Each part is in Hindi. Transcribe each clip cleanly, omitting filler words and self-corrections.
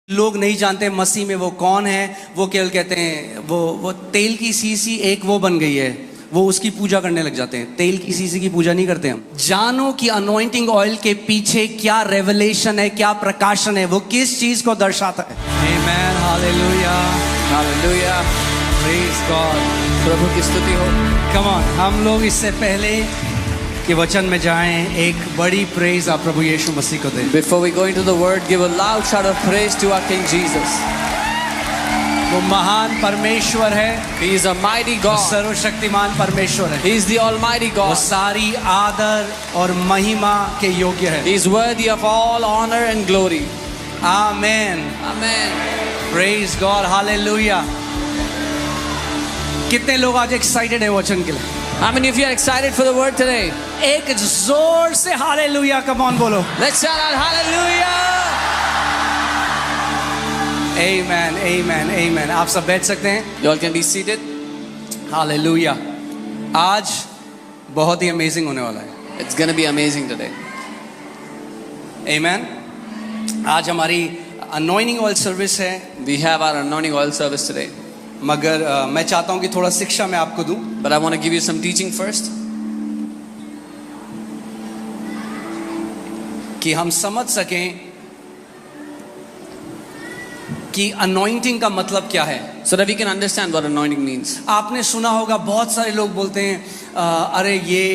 लोग नहीं जानते मसीह में वो कौन है। वो केवल कहते हैं वो तेल की सीसी एक वो बन गई है, वो उसकी पूजा करने लग जाते हैं। तेल की सीसी की पूजा नहीं करते हम। जानो कि अनॉइंटिंग ऑयल के पीछे क्या रेवलेशन है, क्या प्रकाशन है, वो किस चीज को दर्शाता है। आमेन, हालेलुया, हालेलुया, प्रेज गॉड, प्रभु की स्तुति हो। कम ऑन, हम लोग इससे पहले कि वचन में जाएं, एक बड़ी प्रेज आप प्रभु यीशु मसीह को दें। Before we go into the word, give a loud shout of praise to our King Jesus. वो महान परमेश्वर है, He is a mighty God. सर्वशक्तिमान परमेश्वर है। He is the Almighty वो God. सारी आदर और महिमा के योग्य है। He is worthy of all honor and glory. Amen, Amen. Praise God, hallelujah. कितने लोग आज एक्साइटेड है वचन के लिए? How many of you are excited for the word today? एक जोर से हालेलुया कम ऑन बोलो। Let's shout out hallelujah. आमेन, आमेन, आमेन। आप सब बैठ सकते हैं। You all can be seated. Hallelujah. आज बहुत ही अमेजिंग होने वाला है। It's going to be amazing today. आमेन। आज हमारी अनॉइंटिंग ऑयल सर्विस है, We have our anointing oil service today. मगर मैं चाहता हूं कि थोड़ा शिक्षा मैं आपको दूं। But I want to give you some teaching first. कि हम समझ सकें कि अनॉइंटिंग का मतलब क्या है। So that we can understand what anointing means. आपने सुना होगा बहुत सारे लोग बोलते हैं अरे ये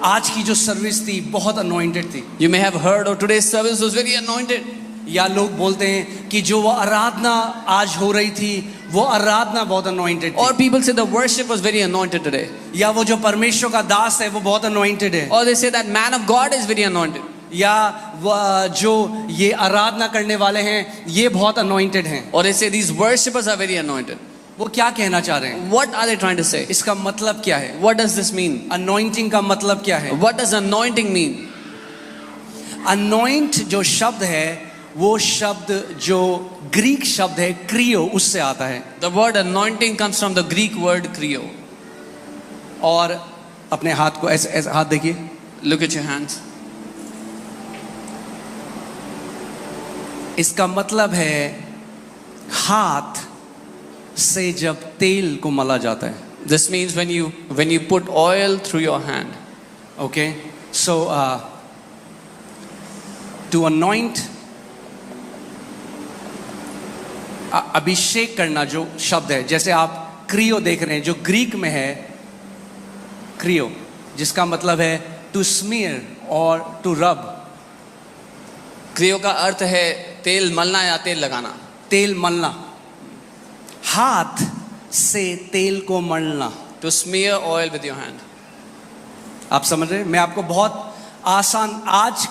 आज की जो सर्विस थी बहुत अनॉइंटेड थी। You may have heard, oh, today's service was very anointed. या लोग बोलते हैं कि जो वो आराधना आज हो रही थी वो आराधना बहुत अनॉइंटेड Or थी। people say the worship was very anointed today. या वो जो परमेश्वर का दास है वो बहुत अनॉइंटेड है। Or they say that man of God is very anointed. या जो ये आराधना करने वाले हैं ये बहुत अनॉइंटेड हैं। Or they say these worshippers are very anointed. वो क्या कहना चाह रहे हैं? What are they trying to say? इसका मतलब क्या है? What does this mean? Anointing का मतलब क्या है? What does anointing mean? Anoint जो शब्द है वो शब्द जो ग्रीक शब्द है क्रियो, उससे आता है। The word anointing comes from the Greek word krio. और अपने हाथ को ऐसे ऐसे हाथ देखिए। Look at your hands. इसका मतलब है हाथ से जब तेल को मला जाता है। This means when you put oil through your hand. Okay, so to anoint, अभिषेक करना जो शब्द है, जैसे आप क्रियो देख रहे हैं जो ग्रीक में है क्रियो, जिसका मतलब है टू स्मीयर और टू रब। क्रियो का अर्थ है तेल मलना या तेल लगाना। तेल मलना, हाथ से तेल को मलना। To smear oil with your hand. आप समझ रहे हैं? मैं आपको बहुत आसान, आज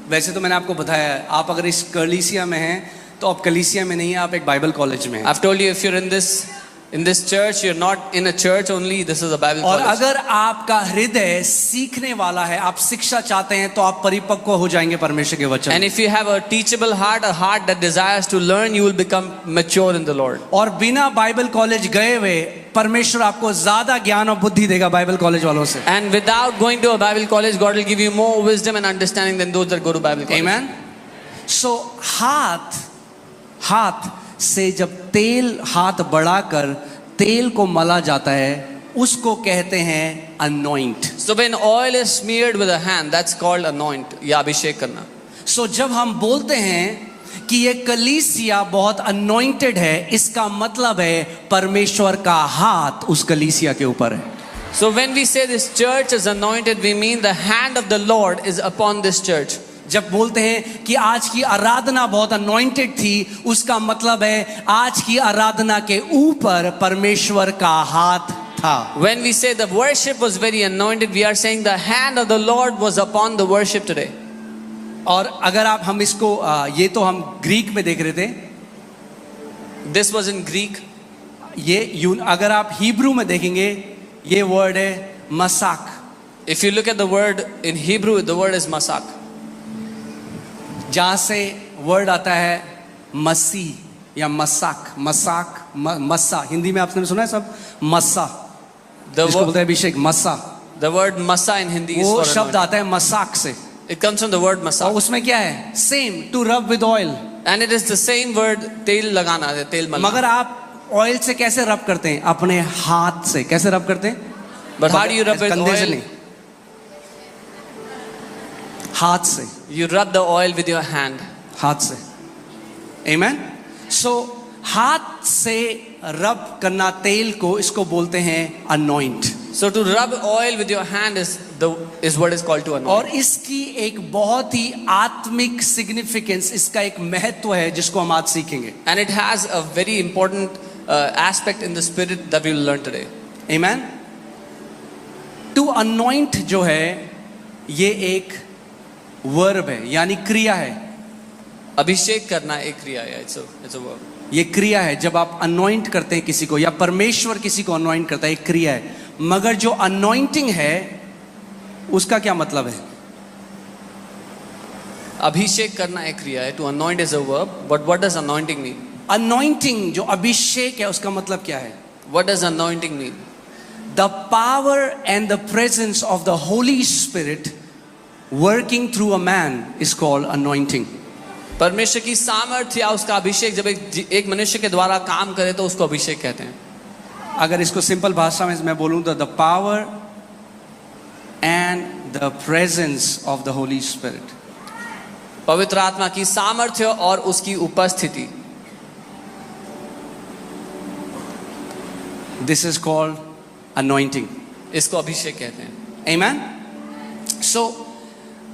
वैसे तो मैंने आपको बताया है, आप अगर इस कलीसिया में हैं तो आप कलीसिया में नहीं है, आप एक बाइबल कॉलेज में हैं। I've told you, if you're in this church, you're not in a church only. This is a Bible और college. अगर आपका हृदय सीखने वाला है, आप शिक्षा चाहते हैं, तो आप परिपक्व हो जाएंगे परमेश्वर के वचन। And if you have a teachable heart, a heart that desires to learn, you will become mature in the Lord. और बिना बाइबल कॉलेज गए हुए परमेश्वर आपको ज्यादा ज्ञान और बुद्धि देगा बाइबल कॉलेज वालों से। And without going to a Bible college, God will give you more wisdom and understanding than those that go to Bible college. Amen. So हाथ से जब तेल हाथ बढ़ाकर तेल को मला जाता है उसको कहते हैं anoint. So when oil is smeared with a hand, that's called anoint या अभिषेक करना। So जब हम बोलते हैं कि ये कलीसिया बहुत अनॉइंटेड है, इसका मतलब है परमेश्वर का हाथ उस कलीसिया के ऊपर है। So when we say this church is anointed, we mean the hand of the Lord is upon this church. जब बोलते हैं कि आज की आराधना बहुत अनॉइंटेड थी, उसका मतलब है आज की आराधना के ऊपर परमेश्वर का हाथ था। When we say the worship was very anointed, we are saying the hand of the Lord was upon the worship today. और अगर आप हम इसको ये तो हम ग्रीक में देख रहे थे, This was in Greek. अगर आप हिब्रू में देखेंगे ये वर्ड है मसाक। If you look at the word in Hebrew, the word is masak. जहाँ से वर्ड आता है मसीह या मसाक, मस्सा। हिंदी में आपने सुना है सब मस्सा, जिसको बोलते हैं अभिषेक, मस्सा। The word masa in Hindi is वो for शब्द anointing. आता है मसाक से। It comes from the word और masak. उसमें क्या है? Same, to rub with oil. And it is the same word, तेल लगाना, तेल मलना. मगर आप ऑयल से कैसे रब करते हैं? अपने हाथ से. कैसे रब करते हैं? But how do you rub with कंधे से oil? नहीं, हाथ से. You rub the oil with your hand. हाथ से. Amen. So हाथ से रब करना तेल को, इसको बोलते हैं anoint. So to rub oil with your hand is what is called to anoint. और इसकी एक बहुत ही आत्मिक सिग्निफिकेंस, इसका एक महत्व है जिसको हम आज सीखेंगे. And it has a very important aspect in the spirit that we will learn today. Amen. To anoint जो है ये एक वर्ब है, यानी क्रिया है. अभिषेक करना एक क्रिया है. It's a verb. ये क्रिया है. जब आप अनॉइंट करते हैं किसी को, या परमेश्वर किसी को अनॉइंट करता है, एक क्रिया है. मगर जो अनॉइंटिंग है उसका क्या मतलब है? अभिषेक करना एक क्रिया है. To anoint is a verb, but what does anointing mean? Anointing जो अभिषेक है उसका मतलब क्या है? What does anointing mean? The power and the presence of the Holy Spirit working through a man is called anointing. परमेश्वर की सामर्थ्य या उसका अभिषेक जब एक मनुष्य के द्वारा काम करे तो उसको अभिषेक कहते हैं. अगर इसको सिंपल भाषा में मैं बोलूं तो the power and the presence of the Holy Spirit. पवित्र आत्मा की सामर्थ्य और उसकी उपस्थिति. This is called anointing. इसको अभिषेक कहते हैं. Amen. So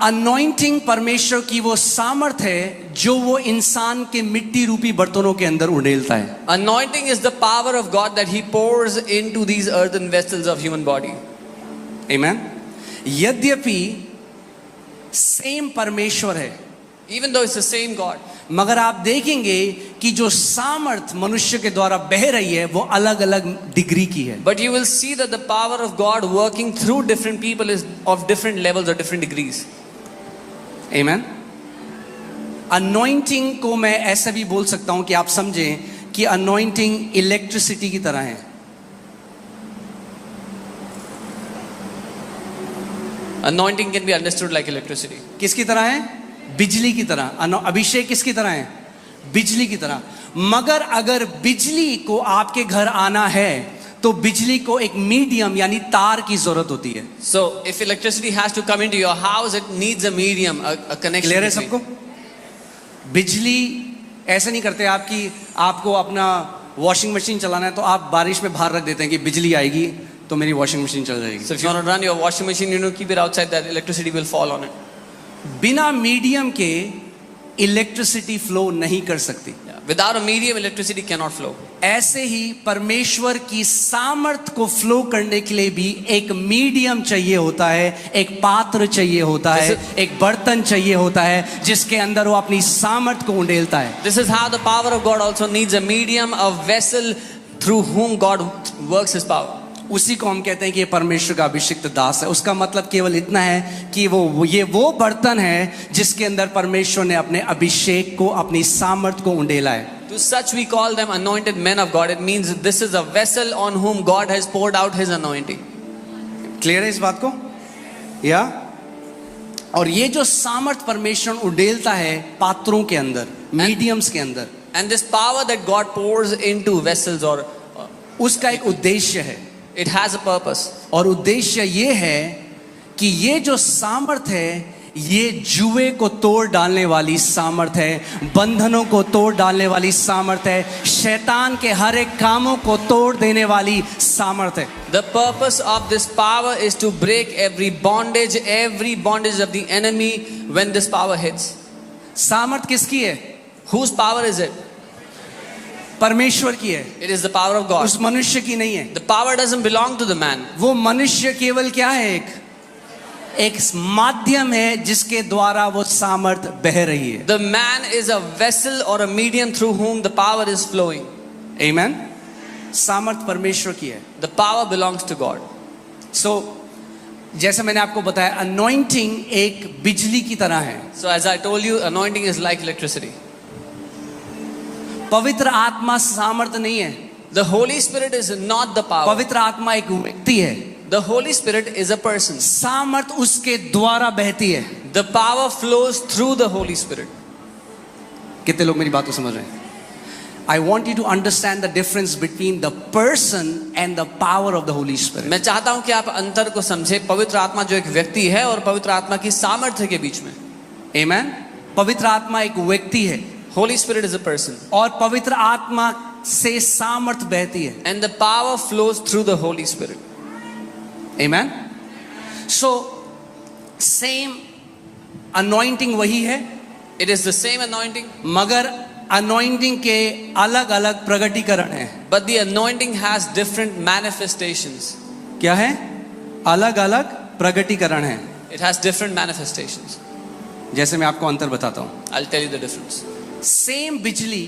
anointing परमेश्वर की वो सामर्थ्य है जो वो इंसान के मिट्टी रूपी बर्तनों के अंदर उड़ेलता है. Anointing is the power of God that He pours into these earthen vessels of human body. Amen. यद्यपि सेम परमेश्वर है, Even though it's the same God, मगर आप देखेंगे कि जो सामर्थ मनुष्य के द्वारा बह रही है वो अलग अलग डिग्री की है. but you will see that the power of God working through different people is of different levels or different degrees. Amen. Anointing को मैं ऐसा भी बोल सकता हूं कि आप समझें कि अनॉइंटिंग इलेक्ट्रिसिटी की तरह है. Anointing can be understood like electricity. किसकी तरह है? बिजली की तरह. अभिषेक किसकी तरह है? बिजली की तरह. मगर अगर बिजली को आपके घर आना है तो बिजली को एक मीडियम यानी तार की जरूरत होती है. So if electricity has to come into your house, it needs a medium, a connection. Clear है between. सबको? बिजली ऐसे नहीं करते आपकी, आपको अपना वॉशिंग मशीन चलाना है तो आप बारिश में बाहर रख देते हैं कि बिजली आएगी तो मेरी वॉशिंग मशीन चल जाएगी. So if you want to run your washing machine, you know, keep it outside, that electricity will fall on it. बिना मीडियम के इलेक्ट्रिसिटी फ्लो नहीं कर सकती. Without a medium, electricity cannot flow. ऐसे ही परमेश्वर की सामर्थ को फ्लो करने के लिए भी एक मीडियम चाहिए होता है, एक पात्र चाहिए होता है, एक बर्तन चाहिए होता है जिसके अंदर वो अपनी सामर्थ को उंडेलता है. This is how the power of God also needs a medium, a vessel through whom God works His power. उसी को हम कहते हैं कि ये परमेश्वर का अभिषिक्त दास है. उसका मतलब केवल इतना है कि ये वो बर्तन है जिसके अंदर परमेश्वर ने अपने अभिषेक को, अपनी सामर्थ को उंडेला है. To such we call them anointed men of God. It means that this is a vessel on whom God has poured out His anointing. Clear है इस बात को? या और ये जो सामर्थ परमेश्वर उंडेलता है पात्रों के अंदर, मीडियम्स के अंदर, And this power that God pours into vessels, or उसका एक उद्देश्य है. it has a purpose. और उद्देश्य ये है कि ये जो सामर्थ है ये जुए को तोड़ डालने वाली सामर्थ है, बंधनों को तोड़ डालने वाली सामर्थ है, शैतान के हर एक कामों को तोड़ देने वाली सामर्थ है. The purpose of this power is to break every bondage of the enemy when this power hits. सामर्थ किसकी है? Whose power is it? परमेश्वर की है. It is the power of God. उस मनुष्य की नहीं है. The power doesn't belong to the man. वो मनुष्य केवल क्या है? एक माध्यम है जिसके द्वारा वो सामर्थ बह रही है. The man is a vessel or a medium through whom the power is flowing. Amen. सामर्थ परमेश्वर की है. The power belongs to God. So जैसे मैंने आपको बताया, अनॉइंटिंग एक बिजली की तरह है. So as I told you, anointing is like electricity. पवित्र आत्मा सामर्थ नहीं है. The Holy Spirit is not the power. पवित्र आत्मा एक व्यक्ति है. The Holy Spirit is a person. सामर्थ उसके द्वारा बहती है. The power flows through the Holy Spirit. कितने लोग मेरी बात को समझ रहे हैं? I want you to understand the difference between the person and the power of the Holy Spirit. मैं चाहता हूं कि आप अंतर को समझे, पवित्र आत्मा जो एक व्यक्ति है और पवित्र आत्मा की सामर्थ्य के बीच में। Amen. पवित्र आत्मा एक व्यक्ति है Holy Spirit is a person और पवित्र आत्मा से सामर्थ बहती है। and the power flows through the Holy Spirit. Amen. So same anointing वही है, It is the same anointing, मगर anointing के अलग अलग प्रगटीकरण है। but the anointing has different manifestations. क्या है? अलग अलग प्रगटीकरण है। It has different manifestations. जैसे मैं आपको अंतर बताता हूँ। I'll tell you the difference. Same बिजली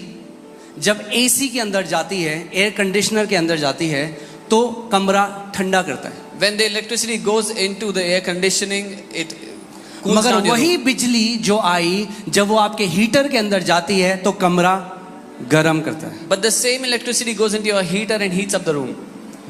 जब एसी के अंदर जाती है, एयर कंडीशनर के अंदर जाती है, तो कमरा ठंडा करता है। When the electricity goes into the air conditioning, it cools मगर down your वही room. बिजली जो आई जब वो आपके हीटर के अंदर जाती है तो कमरा गर्म करता है। But the same electricity goes into your heater and heats up the room.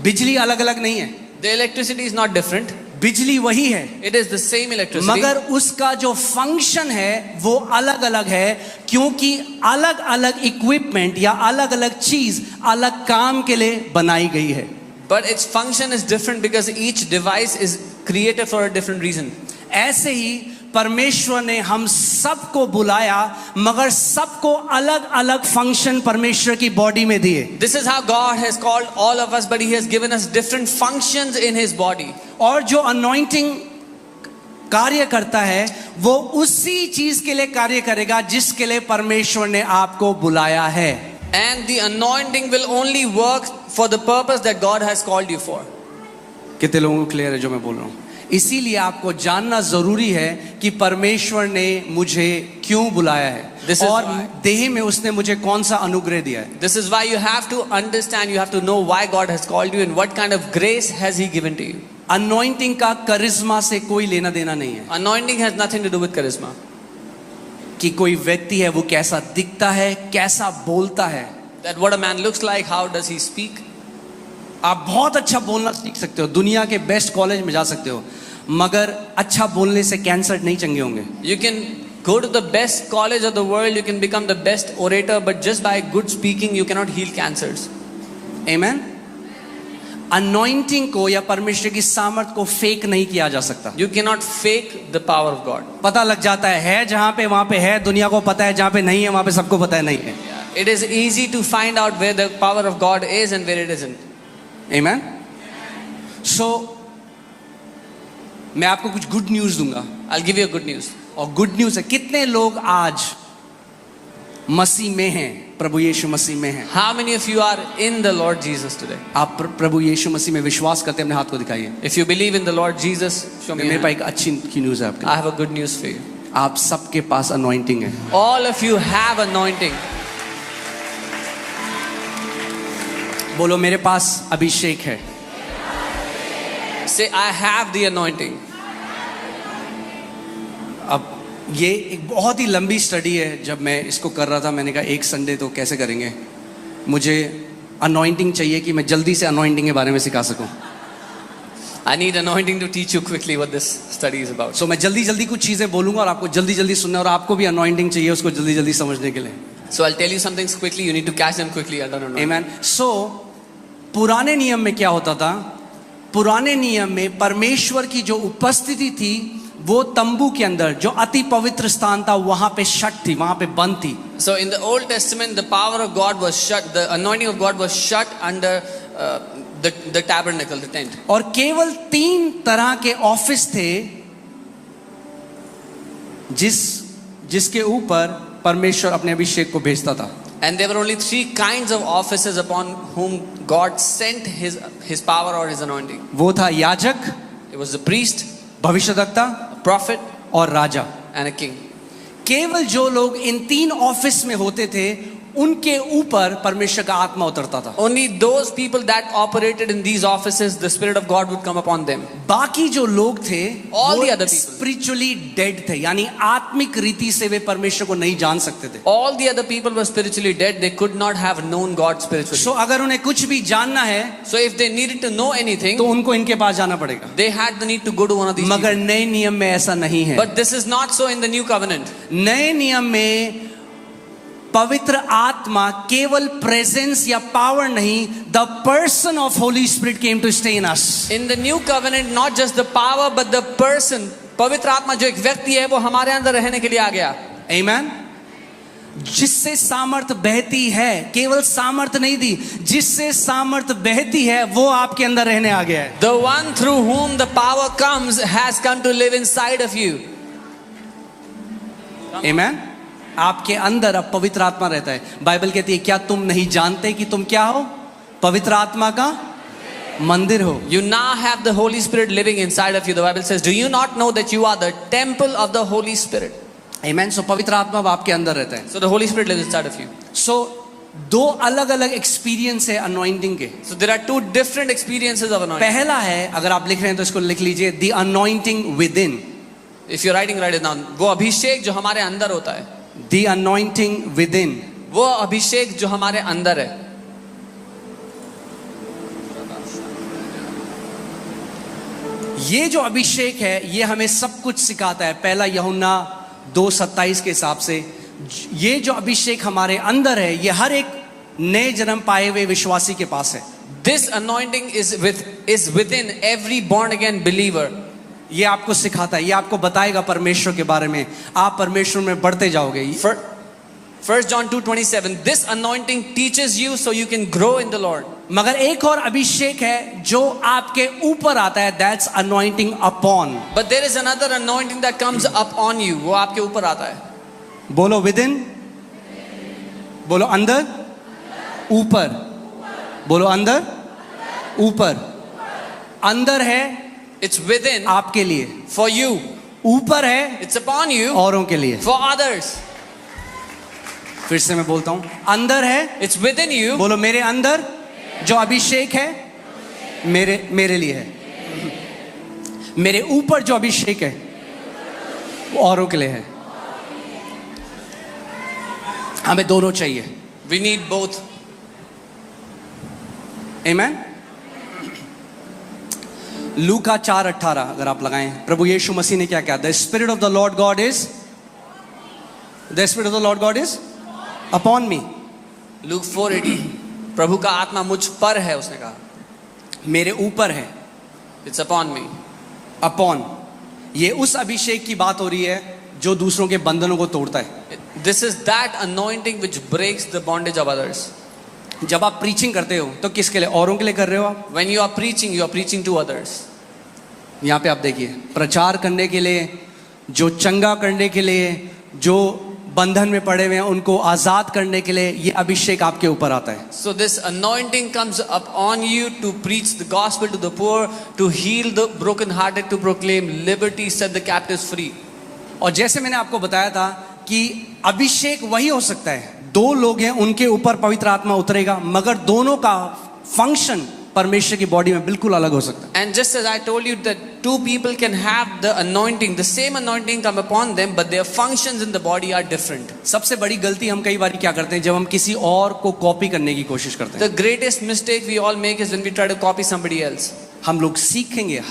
बिजली अलग अलग नहीं है, The electricity is not different. बिजली वही है, It is the same electricity. मगर उसका जो फंक्शन है वो अलग अलग है, क्योंकि अलग अलग इक्विपमेंट या अलग अलग चीज अलग काम के लिए बनाई गई है। But its function is different because each device is created for a different reason. ऐसे ही परमेश्वर ने हम सबको बुलाया, मगर सबको अलग अलग फंक्शन परमेश्वर की बॉडी में दिए। This is how God has called all of us, but He has given us different functions in His body. और जो अनॉइंटिंग कार्य करता है वो उसी चीज के लिए कार्य करेगा जिसके लिए परमेश्वर ने आपको बुलाया है। And the anointing will only work for the purpose that God has called you for. कितने लोगों को क्लियर है जो मैं बोल रहा हूँ? इसीलिए आपको जानना जरूरी है कि परमेश्वर ने मुझे क्यों बुलाया This है is और why- देह में उसने मुझे कौन सा अनुग्रह दिया है। This is why you have to understand, you have to know why God has called you and what kind of grace has He given to you. Anointing का करिश्मा से कोई लेना देना नहीं है Anointing has nothing to do with charisma. कि कोई व्यक्ति है वो कैसा दिखता है, कैसा बोलता है। That what a man looks like, how does he speak? आप बहुत अच्छा बोलना सीख सकते हो, दुनिया के बेस्ट कॉलेज में जा सकते हो, मगर अच्छा बोलने से कैंसर नहीं चंगे होंगे। You can go to the best college of the world, you can become the best orator, but just by good speaking you cannot heal cancers. Amen. Anointing को या परमेश्वर की सामर्थ को फेक नहीं किया जा सकता। You cannot fake the power of God. पता लग जाता है जहां पे वहां पे है, दुनिया को पता है, जहां पे नहीं है वहां पे सबको पता है नहीं है। It is easy to find out where the power of God is and where it isn't. आमेन। सो मैं आपको कुछ गुड न्यूज दूंगा, I'll give you a good news. और गुड न्यूज है कितने लोग आज मसीह में हैं, प्रभु यीशु मसीह में हैं। How many of you are in the Lord Jesus today? आप प्रभु यीशु मसीह में विश्वास करते हैं, अपने हाथ को दिखाइए। If you believe in the Lord Jesus, show me मेरे your पास hand. एक अच्छी की न्यूज है आपके लिए। I have a good news for you. आप सबके पास अनॉइंटिंग है। All of you have anointing. बोलो मेरे पास अभिषेक है। Say, I have the anointing. अब ये एक बहुत ही लंबी स्टडी है। जब मैं इसको कर रहा था मैंने कहा एक संडे तो कैसे करेंगे, मुझे अनॉइंटिंग चाहिए कि मैं जल्दी से अनॉइंटिंग के बारे में सिखा सकूं। I need anointing to teach you quickly what this study is about. सो मैं जल्दी जल्दी कुछ चीज़ें बोलूंगा और आपको जल्दी जल्दी सुनना, और आपको भी अनॉइंटिंग चाहिए उसको जल्दी जल्दी समझने के लिए। So I'll tell you some things quickly. You need to catch them quickly. I don't know. आमेन। सो पुराने नियम में क्या होता था? पुराने नियम में परमेश्वर की जो उपस्थिति थी वो तंबू के अंदर जो अति पवित्र स्थान था वहां पे शट थी, वहां पे बंद थी। So in the Old Testament, the power of God was shut. The anointing of God was shut under the tabernacle, the tent. और केवल 3 तरह के ऑफिस थे जिसके ऊपर परमेश्वर अपने अभिषेक को भेजता था। And there were only 3 kinds of offices upon whom God sent His power or His anointing. वो था याजक, It was the priest, भविष्यद्वक्ता a prophet, और राजा। and a king. केवल जो लोग इन 3 ऑफिस में होते थे उनके ऊपर परमेश्वर का आत्मा उतरता था। Only those people that operated in these offices, the Spirit of God would come upon them. बाकी जो लोग थे All वो the other people. Spiritually dead थे, यानी आत्मिक रीति से वे परमेश्वर को नहीं जान सकते थे। All the other people were spiritually dead. They could not have known God spiritually. सो अगर उन्हें कुछ भी जानना है So if they needed to know anything, तो उनको इनके पास जाना पड़ेगा। they had the need to go to one of these मगर people. नए नियम में ऐसा नहीं है। But this is not so in the new covenant. नए नियम में पवित्र आत्मा केवल प्रेजेंस या पावर नहीं, the person of holy spirit came to stay in us. In the new covenant, not just the power but the person, पवित्र आत्मा जो एक व्यक्ति है वो हमारे अंदर रहने के लिए आ गया. आमेन. जिससे सामर्थ बहती है, केवल सामर्थ नहीं दी, जिससे सामर्थ बहती है वो आपके अंदर रहने आ गया है. The one through whom the power comes has come to live inside of you. आमेन. आपके अंदर अब पवित्र आत्मा रहता है. बाइबल कहती है क्या तुम नहीं जानते कि तुम क्या हो? पवित्र आत्मा का मंदिर हो. You now have the Holy Spirit living inside of you. The Bible says, do you not know that you are the temple of the Holy Spirit? आमेन. सो पवित्र आत्मा अब आपके अंदर रहता है. So the Holy Spirit lives inside of you. सो दो अलग अलग एक्सपीरियंस है अनॉइंटिंग के. So there are two different experiences of anointing. पहला है, अगर आप लिख रहे हैं तो इसको लिख लीजिए, the anointing with in. If you're writing, write it down. वो अभिषेक जो हमारे अंदर होता है. The anointing with in. वो अभिषेक जो हमारे अंदर है. ये जो अभिषेक है ये हमें सब कुछ सिखाता है. पहला यूहन्ना 2:27 के हिसाब से ये जो अभिषेक हमारे अंदर है ये हर एक नए जन्म पाए हुए विश्वासी के पास है. This anointing is within every born again believer. ये आपको सिखाता है, ये आपको बताएगा परमेश्वर के बारे में. आप परमेश्वर में बढ़ते जाओगे. 1 John 2:27. This anointing teaches you so you can grow in the Lord. मगर एक और अभिषेक है जो आपके ऊपर आता है. That's anointing upon. But there is another anointing that comes up on you. वो आपके ऊपर आता है. बोलो within. बोलो अंदर. ऊपर. बोलो अंदर. ऊपर. अंदर है It's within आपके लिए, for you. ऊपर है It's upon you औरों के लिए. for others. फिर से मैं बोलता हूं, अंदर है. It's within you. बोलो मेरे अंदर जो अभिषेक है मेरे लिए है. मेरे ऊपर जो अभिषेक है वो औरों के लिए है. हमें दोनों चाहिए. We need both. आमेन. लूका 4:18 अगर आप लगाएं, प्रभु यीशु मसीह ने क्या कहा? The spirit of the Lord God is upon me. Luke 4:80. प्रभु का आत्मा मुझ पर है, उसने कहा. मेरे ऊपर है. It's upon me. अपॉन. ये उस अभिषेक की बात हो रही है जो दूसरों के बंधनों को तोड़ता है. This is that anointing which breaks the bondage of others. जब आप प्रीचिंग करते हो तो किसके लिए? औरों के लिए कर रहे हो आप. When you are preaching to others. यहाँ पे आप देखिए, प्रचार करने के लिए, जो चंगा करने के लिए, जो बंधन में पड़े हुए हैं उनको आजाद करने के लिए ये अभिषेक आपके ऊपर आता है. So this anointing comes up on you to preach the gospel to the poor, to heal the brokenhearted, to proclaim liberty, set the captives free. और जैसे मैंने आपको बताया था कि अभिषेक वही हो सकता है, दो लोग हैं उनके ऊपर पवित्र आत्मा उतरेगा, मगर दोनों का फंक्शन परमेश्वर की बॉडी में बिल्कुल अलग हो सकता है. And just as I told you that two people can have the anointing, the same anointing come upon them, but their functions in the body are different. सबसे बड़ी गलती हम कई बार क्या करते हैं जब हम किसी और को कॉपी करने की कोशिश करते हैं. The greatest mistake we all make is when we try to copy somebody else. हम लोग सीखेंगे,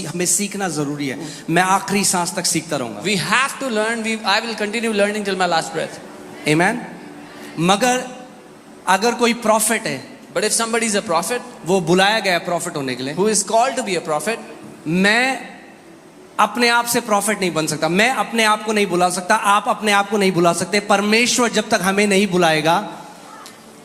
हमें सीखना जरूरी है. मैं आखिरी सांस तक सीखता रहूंगा. We have to learn. I will continue learning till my last breath. Amen. मगर अगर कोई प्रॉफिट है, But if somebody is a prophet, वो बुलाया गया है प्रॉफिट होने के लिए, who is called to be a prophet, मैं अपने आप से प्रॉफिट नहीं बन सकता. मैं अपने आप को नहीं बुला सकता. आप अपने आप को नहीं बुला सकते. परमेश्वर जब तक हमें नहीं बुलाएगा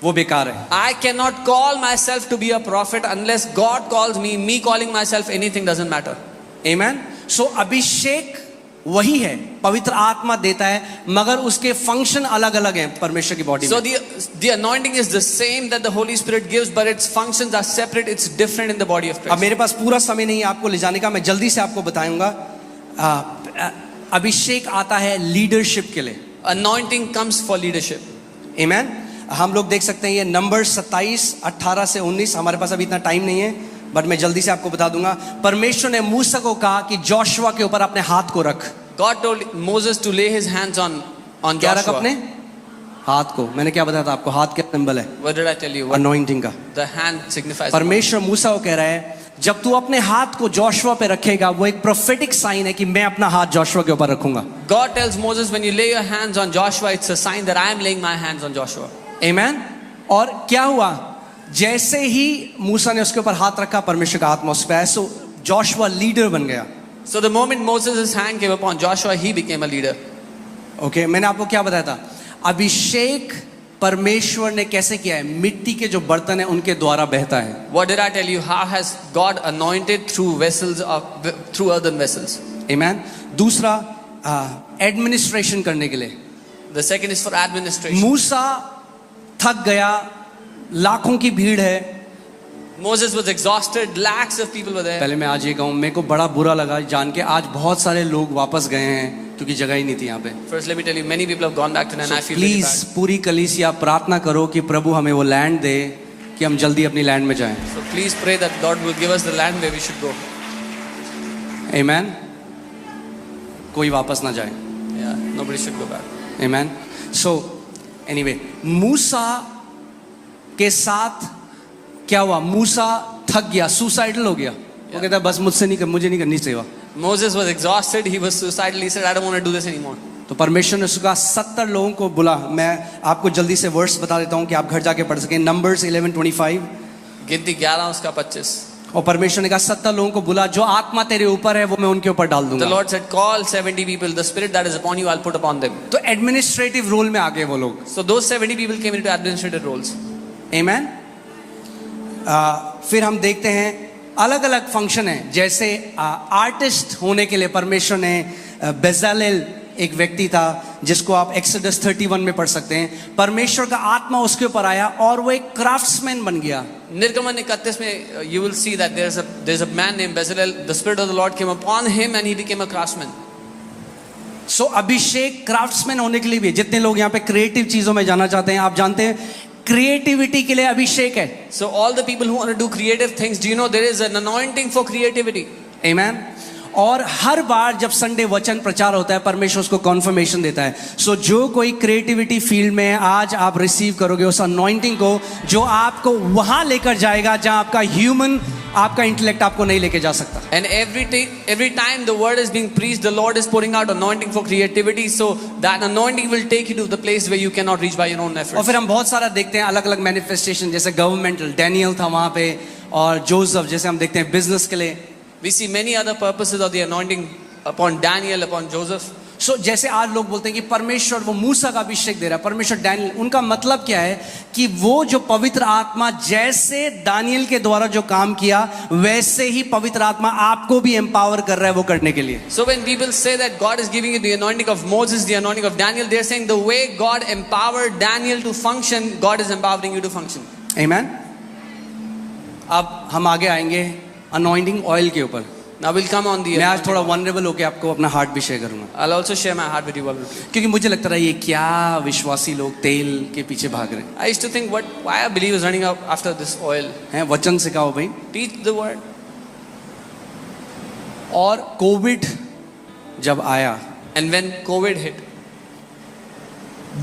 वो बेकार है. I cannot call myself to be a prophet unless God calls me. Me calling myself anything doesn't matter. Amen. So अभिषेक वही है, पवित्र आत्मा देता है, मगर उसके फंक्शन अलग अलग हैं परमेश्वर की बॉडी So में. the anointing is the same that the Holy Spirit gives, but its functions are separate. It's different in the body of अब Christ. मेरे पास पूरा समय नहीं है आपको ले जाने का, मैं जल्दी से आपको बताऊंगा. अभिषेक आता है लीडरशिप के लिए. Anointing comes for leadership. Amen. हम लोग देख सकते हैं ये नंबर 27, 18 से 19. हमारे पास अभी इतना टाइम नहीं है, बट मैं जल्दी से आपको बता दूंगा. परमेश्वर ने मूसा को कहा कि जोशुआ के ऊपर अपने हाथ को रख. God told Moses to lay his hands on क्या रख? Joshua. अपने हाथ को. मैंने क्या बताया था आपको? हाथ क्या सिंबल है? What did I tell you? What anointing का. the hand signifies. परमेश्वर मूसा को कह रहा है जब तू अपने हाथ को जोशुआ पे रखेगा, वो एक प्रोफेटिक साइन है कि मैं अपना हाथ जोशुआ के ऊपर रखूंगा. God tells Moses, when you lay your hands on Joshua, it's a sign that I am laying my hands on Joshua. Amen. और क्या हुआ? जैसे ही मूसा ने उसके ऊपर हाथ रखा, परमेश्वर का आत्मा उस पे आया, सो जोशुआ लीडर बन गया. So the moment Moses' hand came upon Joshua, he became a leader. Okay, मैंने आपको क्या बताया था? अभिषेक परमेश्वर ने कैसे किया है? मिट्टी के जो बर्तन है उनके द्वारा बहता है. What did I tell you? How has God anointed through vessels through earthen vessels? Amen. दूसरा एडमिनिस्ट्रेशन करने के लिए. The second is for administration. मूसा थक गया, लाखों की भीड़ है. Moses was exhausted, lakhs of people were there. पहले मैं आज ये कहूँ, मेरे को बड़ा बुरा लगा जान के आज बहुत सारे लोग वापस गए हैं क्योंकि जगह ही नहीं थी यहाँ पे. First, let me tell you, many people have gone back to and I feel very please bad. पूरी कलीसिया प्रार्थना करो कि प्रभु हमें वो लैंड दे कि हम जल्दी अपनी लैंड में जाएं. So please pray that God will give us the land where we should go. Amen. कोई वापस ना जाए. Yeah, nobody should go back. Amen. So anyway, मूसा के साथ क्या हुआ? मूसा थक गया, सुसाइडल हो गया. वो कहता है बस मुझे नहीं करनी सेवा. Moses was exhausted, he was suicidal, he said, I don't want to do this anymore. तो परमेश्वर ने उसका 70 लोगों को बुला. मैं आपको जल्दी से वर्स बता देता हूँ कि आप घर जाके पढ़ सकें. नंबर्स 11:25. गिनती 11 उसका 25. और परमेश्वर ने कहा 70 लोगों को बुला, जो आत्मा तेरे ऊपर है वो मैं उनके ऊपर डाल The दूंगा. Lord said, call 70 people, the spirit that is upon you, I'll put upon them. तो एडमिनिस्ट्रेटिव रोल में आ गए वो लोग. So those 70 people came into administrative roles. Amen. फिर हम देखते हैं अलग अलग फंक्शन है. जैसे आर्टिस्ट होने के लिए परमेश्वर ने बेजालेल एक व्यक्ति था जिसको आप एक्सोडस 31 में पढ़ सकते हैं. परमेश्वर का आत्मा उसके ऊपर आया और वो एक क्राफ्ट्समैन बन गया. Nirgaman 31 में you will see that there's a man named Bezalel. The spirit of the Lord came upon him and he became a craftsman. So Abhishek craftsman होने के लिए भी. जितने लोग यहाँ पे क्रिएटिव चीजों में जाना चाहते हैं, आप जानते हैं क्रिएटिविटी के लिए अभिषेक है. So all the people who want to do creative things, do you know there is an anointing for creativity? Amen. और हर बार जब संडे वचन प्रचार होता है परमेश्वर उसको कॉन्फर्मेशन देता है. सो जो कोई क्रिएटिविटी फील्ड में है, आज आप रिसीव करोगे उस अनॉइंटिंग को जो आपको वहां लेकर जाएगा जहां आपका ह्यूमन, आपका इंटेलेक्ट आपको नहीं लेके जा सकता. And every time the word is being preached, the Lord is pouring out anointing for creativity. So that anointing will take you to the place where you cannot reach by your own efforts. और फिर हम बहुत सारा देखते हैं अलग अलग मैनिफेस्टेशन. जैसे गवर्नमेंटल, डैनियल था वहां पे, और जोसेफ जैसे हम देखते हैं बिजनेस के लिए. We see many other purposes of the anointing upon Daniel, upon Joseph. सो जैसे आज लोग बोलते हैं कि परमेश्वर वो मूसा का अभिषेक दे रहा है, परमेश्वर डैनियल, उनका मतलब क्या है कि वो जो पवित्र आत्मा जैसे दानियल के द्वारा जो काम किया वैसे ही पवित्र आत्मा आपको भी एम्पावर कर रहा है वो करने के लिए. So when people say that God is giving you the anointing of Moses, the anointing of Daniel, they're saying the way God empowered Daniel to function, God is empowering you to function. Amen. अब हम आगे आएंगे अनॉइंटिंग ऑयल के ऊपर. Now we'll come on the. मैं आज थोड़ा वनरेबल होके आपको अपना हार्ट भी शेयर करूंगा, I'll also share my heart with you publicly. क्योंकि मुझे लगता है ये क्या विश्वासी लोग तेल के पीछे भाग रहे हैं. I used to think, why are believers running out after this oil? हैं वचन सिखाओ भाई. Teach the word. और कोविड जब आया, And when COVID hit,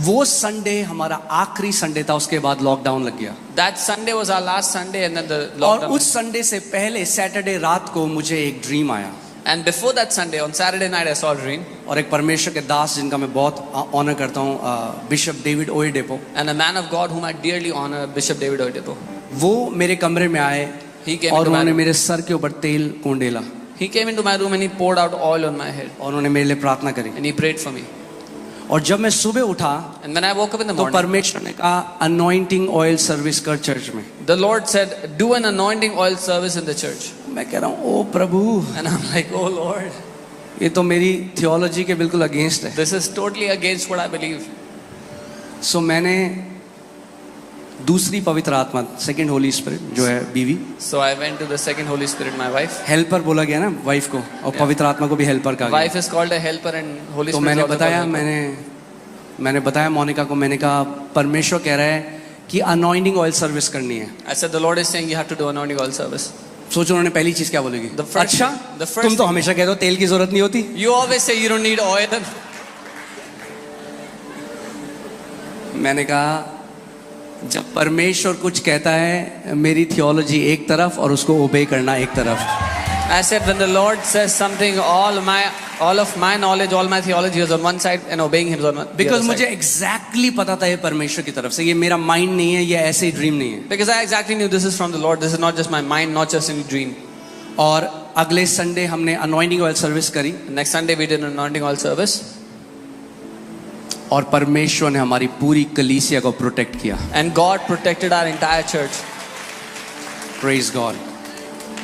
वो संडे हमारा आखिरी संडे था, उसके बाद लॉकडाउन लग गया. that Sunday was our last Sunday, and then the और lockdown. उस संडे से पहले सैटरडे रात को मुझे एक ड्रीम आया. And before that Sunday, on Saturday night, I saw a dream. और एक परमेश्वर के दास जिनका मैं बहुत ऑनर करता हूँ, bishop David Oyedepo, And a man of God whom I dearly honor, Bishop David Oyedepo. वो मेरे कमरे में आए He came और into my उन्होंने room. मेरे सर के ऊपर तेल कोंडेला He came into my room and he poured out oil on my head. और उन्होंने मेरे लिए प्रार्थना करी. And he prayed for me. और जब मैं सुबह उठा And when I woke up in the तो morning, परमेश्वर ने कहा अनॉइंटिंग ऑयल सर्विस कर चर्च में. the Lord said, do an anointing oil service in the church. मैं कह रहा हूँ ओ प्रभु, And I'm like, oh Lord, ये तो मेरी थियोलॉजी के बिल्कुल अगेंस्ट है. this is totally against what I believe. सो मैंने दूसरी पवित्र आत्मा, सेकंड होली स्पिरिट जो है बीवी, So I went to the second Holy Spirit, my wife. Helper बोला गया ना वाइफ को, और पवित्र आत्मा को भी हेल्पर कहा गया. Wife is called a helper and Holy तो Spirit is मैंने also बताया, called a helper. मैंने बताया मोनिका को, मैंने कहा परमेश्वर कह रहा है कि अनॉइंटिंग ऑयल सर्विस करनी है. I said, the Lord is saying you have to do anointing oil service. सोचो उन्होंने पहली चीज क्या बोलेगी. The first- अच्छा the first- तुम तो हमेशा कहते हो तेल की जरूरत नहीं होती. You always say you don't need oil. मैंने कहा जब परमेश्वर कुछ कहता है, मेरी थियोलॉजी एक तरफ और उसको ओबे करना एक तरफ. I said, when the Lord says something, all of my knowledge, all my theology is on one side and obeying Him is on the because other मुझे side. एग्जैक्टली पता था ये परमेश्वर की तरफ से, ये मेरा माइंड नहीं है, ये ऐसे ही ड्रीम नहीं है. Because I exactly knew this is from the Lord. This is not just my mind, not just any dream. और अगले संडे हमने अनॉइंटिंग ऑयल सर्विस करी Next Sunday we did an anointing oil service, और परमेश्वर ने हमारी पूरी कलीसिया को प्रोटेक्ट किया. and God protected our entire church. Praise God.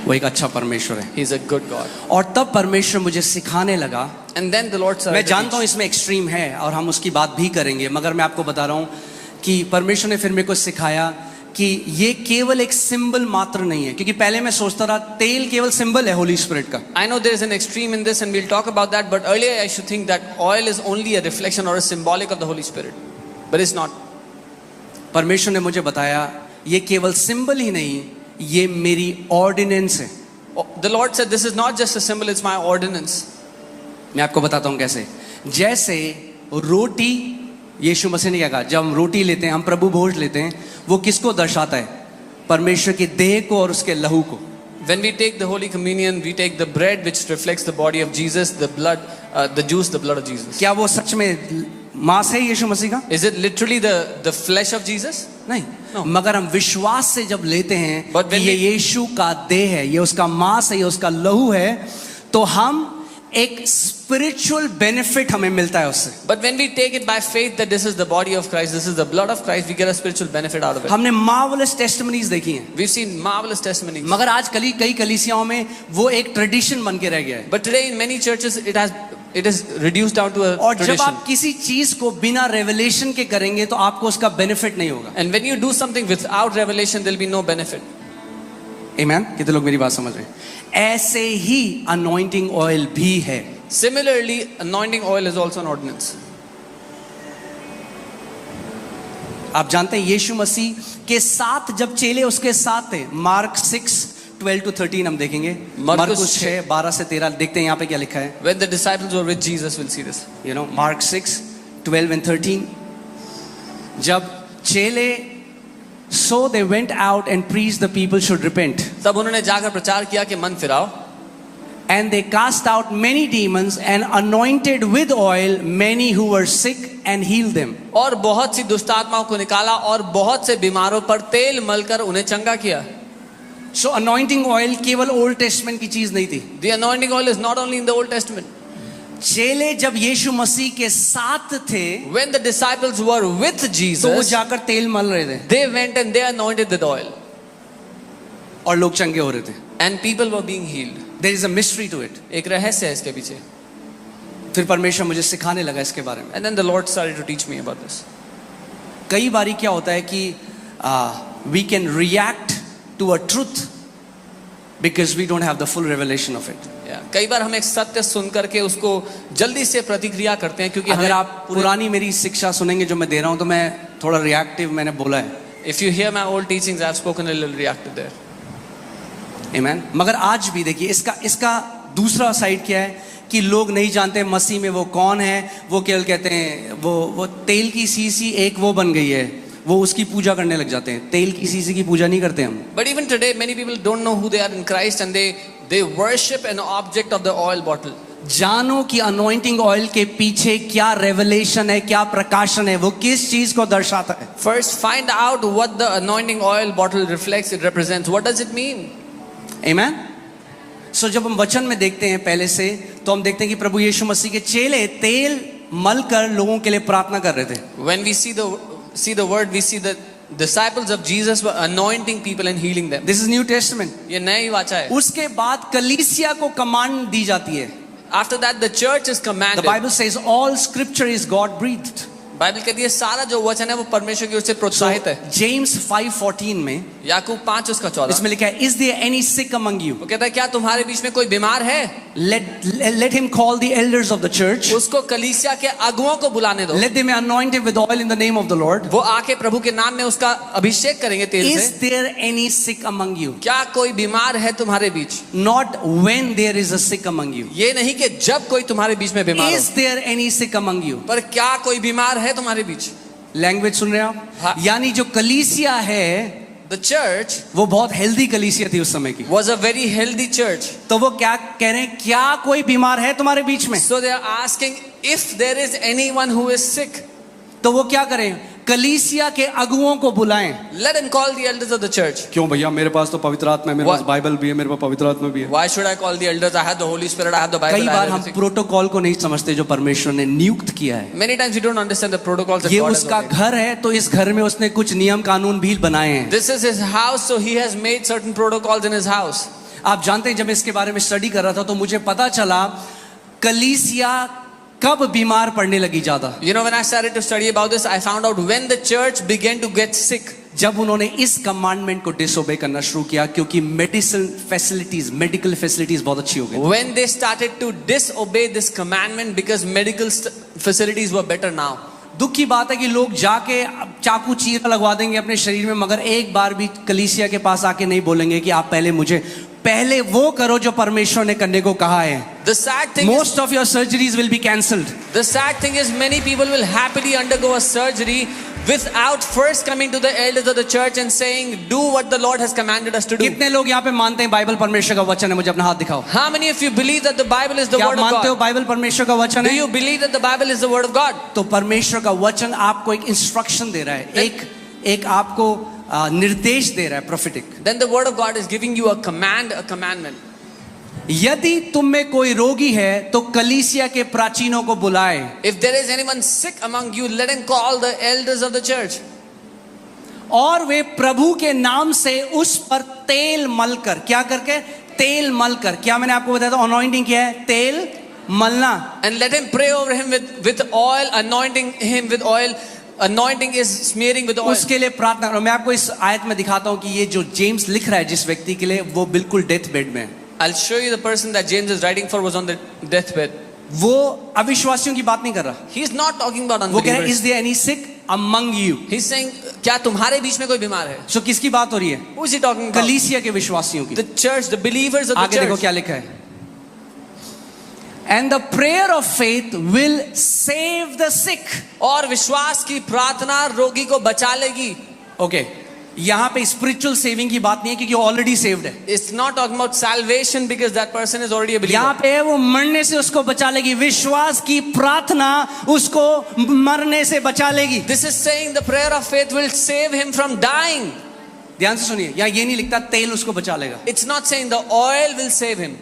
वो एक अच्छा परमेश्वर है. He's a good God. और तब परमेश्वर मुझे सिखाने लगा. And then the Lord मैं started to जानता हूँ teach. इसमें एक्सट्रीम है और हम उसकी बात भी करेंगे, मगर मैं आपको बता रहा हूँ कि परमेश्वर ने फिर मेरे को सिखाया कि ये केवल एक सिंबल मात्र नहीं है. क्योंकि पहले मैं सोचता रहा तेल केवल सिंबल है होली स्पिरिट का. I know there is an extreme in this and we'll talk about that, but earlier I should think that oil is only a reflection or a symbolic of the Holy Spirit. But it's not. परमेश्वर ने मुझे बताया ये केवल सिंबल ही नहीं, ये मेरी ऑर्डिनेंस है. The Lord said, this is not just a symbol, it's my ordinance. मैं आपको बताता हूँ कैसे. जैसे रोटी, यीशु मसीह ने क्या कहा, जब हम रोटी लेते हैं, हम प्रभु भोज लेते हैं, वो किसको दर्शाता है? परमेश्वर की देह को और उसके लहू को. When we take the Holy Communion, we take the bread which reflects the body of Jesus, the blood, the juice, the blood of Jesus. क्या वो सच में मांस है यीशु मसीह का? Is it literally the flesh of Jesus? नहीं. No. मगर हम विश्वास से जब लेते हैं But कि when ये we- यीशु का देह है, ये उसका मांस है, ये उसका लहू है, तो हम एक स्पिरिचुअल बेनिफिट हमें मिलता है उससे. But when we take it by faith that this is the body of Christ, this is the blood of Christ, we get a spiritual benefit out of it. हमने मार्वलस टेस्टिमनीज देखी हैं, We've seen marvelous testimonies. मगर आज कई कलीसियाओं में वो एक ट्रेडिशन बन के रह गया है. But today in many churches it is reduced down to a और जब tradition. आप किसी चीज को बिना रेवलेशन के करेंगे तो आपको उसका बेनिफिट नहीं होगा. And when you do something without revelation, there'll be no benefit. आमीन. कितने लोग मेरी बात समझ रहे हैं? ऐसे ही अनॉइंटिंग ऑयल भी है. Similarly, anointing oil is also an ordinance. आप जानते हैं यीशु मसीह के साथ जब चेले उसके साथ थे, मार्क 6:12-13 हम देखेंगे. मरकुस 6:12 से 13 देखते हैं यहाँ पे क्या लिखा है. When the disciples were with Jesus, we'll see this. You know, Mark 6:12-13. जब चेले so they went out and preached the people should repent. तब उन्होंने जाकर प्रचार किया कि मन फिराओ. And they cast out many demons and anointed with oil many who were sick and healed them. और बहुत सी दुष्ट आत्माओं को निकाला और बहुत से बीमारों पर तेल मलकर उन्हें चंगा किया. So anointing oil केवल ओल्ड टेस्टमेंट की चीज नहीं थी. The anointing oil is not only in the Old Testament. चेले जब यीशु मसीह के साथ थे When the disciples were with तो वो Jesus, जाकर तेल मल रहे थे they went and they anointed with oil. और लोग चंगे हो रहे थे. And people were being healed. There is a mystery to it. एक रहस्य है इसके पीछे. फिर परमेश्वर मुझे सिखाने लगा इसके बारे में. And then the Lord started to teach me about this. कई बारी क्या होता है कि we can react to a truth because we don't have the full revelation of it. Yeah. कई बार हम एक सत्य सुन करके उसको जल्दी से प्रतिक्रिया करते हैं क्योंकि अगर हमें आप पुरानी मेरी शिक्षा सुनेंगे जो मैं दे रहा हूं तो मैं थोड़ा रिएक्टिव मैंने बोला है. If you hear my old teachings, I've spoken a little reactive there. आमीन. मगर आज भी देखिए इसका दूसरा साइड क्या है कि लोग नहीं जानते मसीह में वो कौन है. वो केवल कहते हैं वो तेल की सीसी एक वो बन गई है, वो उसकी पूजा करने लग जाते हैं. तेल की सीसी की पूजा नहीं करते हम. But even today, many people don't know who they are in Christ and they worship an object of the oil bottle. जानो कि अनॉइंटिंग ऑयल के पीछे क्या रेवलेशन है, क्या प्रकाशन है, वो किस चीज को दर्शाता है. First, find out what the anointing oil bottle reflects, it represents. What does it mean? आमीन. सो जब हम वचन में देखते हैं पहले से तो हम देखते हैं कि प्रभु यीशु मसीह के चेले तेल मलकर लोगों के लिए प्रार्थना कर रहे थे. When we see the word, we see that disciples of Jesus were anointing people and healing them. This is new testament. ये नई वाचा है. उसके बाद कलीसिया को कमांड दी जाती है. After that, the church is The commanded. Bible says all scripture is God breathed. Bible कहती है सारा जो वचन है वो परमेश्वर की ओर से प्रोत्साहित है. James 5:14 में याकूब 5 उसका 14. इसमें लिखा है, Is there any sick among you? वो कहता है क्या तुम्हारे बीच में कोई बीमार है? Let him call the elders of the church. उसको कलीसिया के अगुओं को बुलाने दो. Let them anoint him with oil in the name of the Lord. वो आके प्रभु के नाम में उसका अभिषेक करेंगे तेल Is से. there any sick among you? क्या कोई बीमार है तुम्हारे बीच? Not when there is a sick among you. ये नहीं कि जब कोई तुम्हारे बीच में बीमार Is हो, there any sick among you? पर क्या कोई बीमार है तुम्हारे बीच? लैंग्वेज सुन रहे हैं हाँ। आप? यानी जो कलीसिया है The church वो बहुत हेल्दी कलीसिया थी उस समय की। was a very healthy church. तो वो क्या कह रहे हैं, क्या कोई बीमार है तुम्हारे बीच में? So they are asking if there is anyone who is sick, तो वो क्या करें, कलीसिया के अगुओं को बुलाएं। let him call the elders of the church. क्यों भैया, मेरे पास तो पवित्र आत्मा है, मेरे पास बाइबल भी है, मेरे पास पवित्र आत्मा भी है। Why should I call the elders? I have the Holy Spirit, I have the Bible. कई I बार have हम everything. प्रोटोकॉल को नहीं समझते जो परमेश्वर ने नियुक्त किया है। Many times we don't understand the protocols that ये God has उसका ordained. घर है, तो इस घर में उसने कुछ नियम कानून भी बनाए हैं। This is his house, so he has made certain protocols in his house. आप जानते हैं, जब मैं इसके बारे में स्टडी कर रहा था तो मुझे पता चला कलीसिया कब बीमार पड़ने लगी ज्यादा। You know, when I started to study about this, I found out when the church began to get sick. जब उन्होंने इस कमांडमेंट को डिसोबे करना शुरू किया, क्योंकि मेडिकल फैसिलिटीज बहुत अच्छी हो गई। When they started to disobey this commandment because medical facilities were better now. दुख की बात है कि लोग जाके चाकू चीरा लगवा देंगे अपने शरीर में, मगर एक बार भी कलीसिया के पास आके नहीं बोलेंगे कि आप पहले वो करो जो परमेश्वर ने करने को कहा है। The sad thing Most of your surgeries will be cancelled. The sad thing is many people will happily undergo a surgery without first coming to the elders of the church and saying, do what the Lord has commanded us to do. कितने लोग यहाँ पे मानते हैं बाइबल परमेश्वर का वचन है? मुझे अपना हाथ दिखाओ। How many of you believe that the Bible is the क्या आप word of मानते हो God? बाइबल परमेश्वर का वचन Do है? you believe that the Bible is the word of God? तो परमेश्वर का वचन आपको एक इंस्ट्रक्शन दे रहा है, एक आपको निर्देश दे रहा है, prophetic. Then the word of God is giving you a command, a commandment. यदि तुम में कोई रोगी है तो कलीसिया के प्राचीनों को बुलाए, If there is anyone sick among you, let him call the elders of the church. और वे प्रभु के नाम से उस पर तेल मलकर, क्या करके? तेल मलकर। क्या मैंने आपको बताया था अनॉइंटिंग क्या है? तेल मलना। And let him pray over him with oil, anointing him with oil. Anointing is smearing with oil. उसके लिए प्रार्थना करो। मैं आपको इस आयत में दिखाता हूं कि ये जो जेम्स लिख रहा है जिस व्यक्ति के लिए, वो बिल्कुल डेथ बेड में है। I'll show you the person that James is writing for was on the deathbed. वो अविश्वासियों की बात नहीं कर रहा, He's not talking about वो कह रहा है unbelievers. Is there any sick among you? He's saying, क्या तुम्हारे बीच में कोई बीमार है? सो किसकी बात हो रही है? Who is he talking about? कलीसिया के विश्वासियों की। The church, the believers of the आगे देखो church. क्या लिखा है, and the prayer of faith will save the sick. और विश्वास की प्रार्थना रोगी को बचा लेगी. ओके, यहाँ पे स्पिरिचुअल सेविंग की बात नहीं है क्योंकि ऑलरेडी सेव्ड है। It's not talking about salvation because that person is already a believer. यहाँ पे वो मरने से उसको बचा लेगी, विश्वास की प्रार्थना उसको मरने से बचा लेगी। This is saying the prayer of faith will save him from dying. ध्यान से सुनिए, यहाँ ये नहीं लिखता तेल उसको बचा लेगा। It's not saying the oil will save him.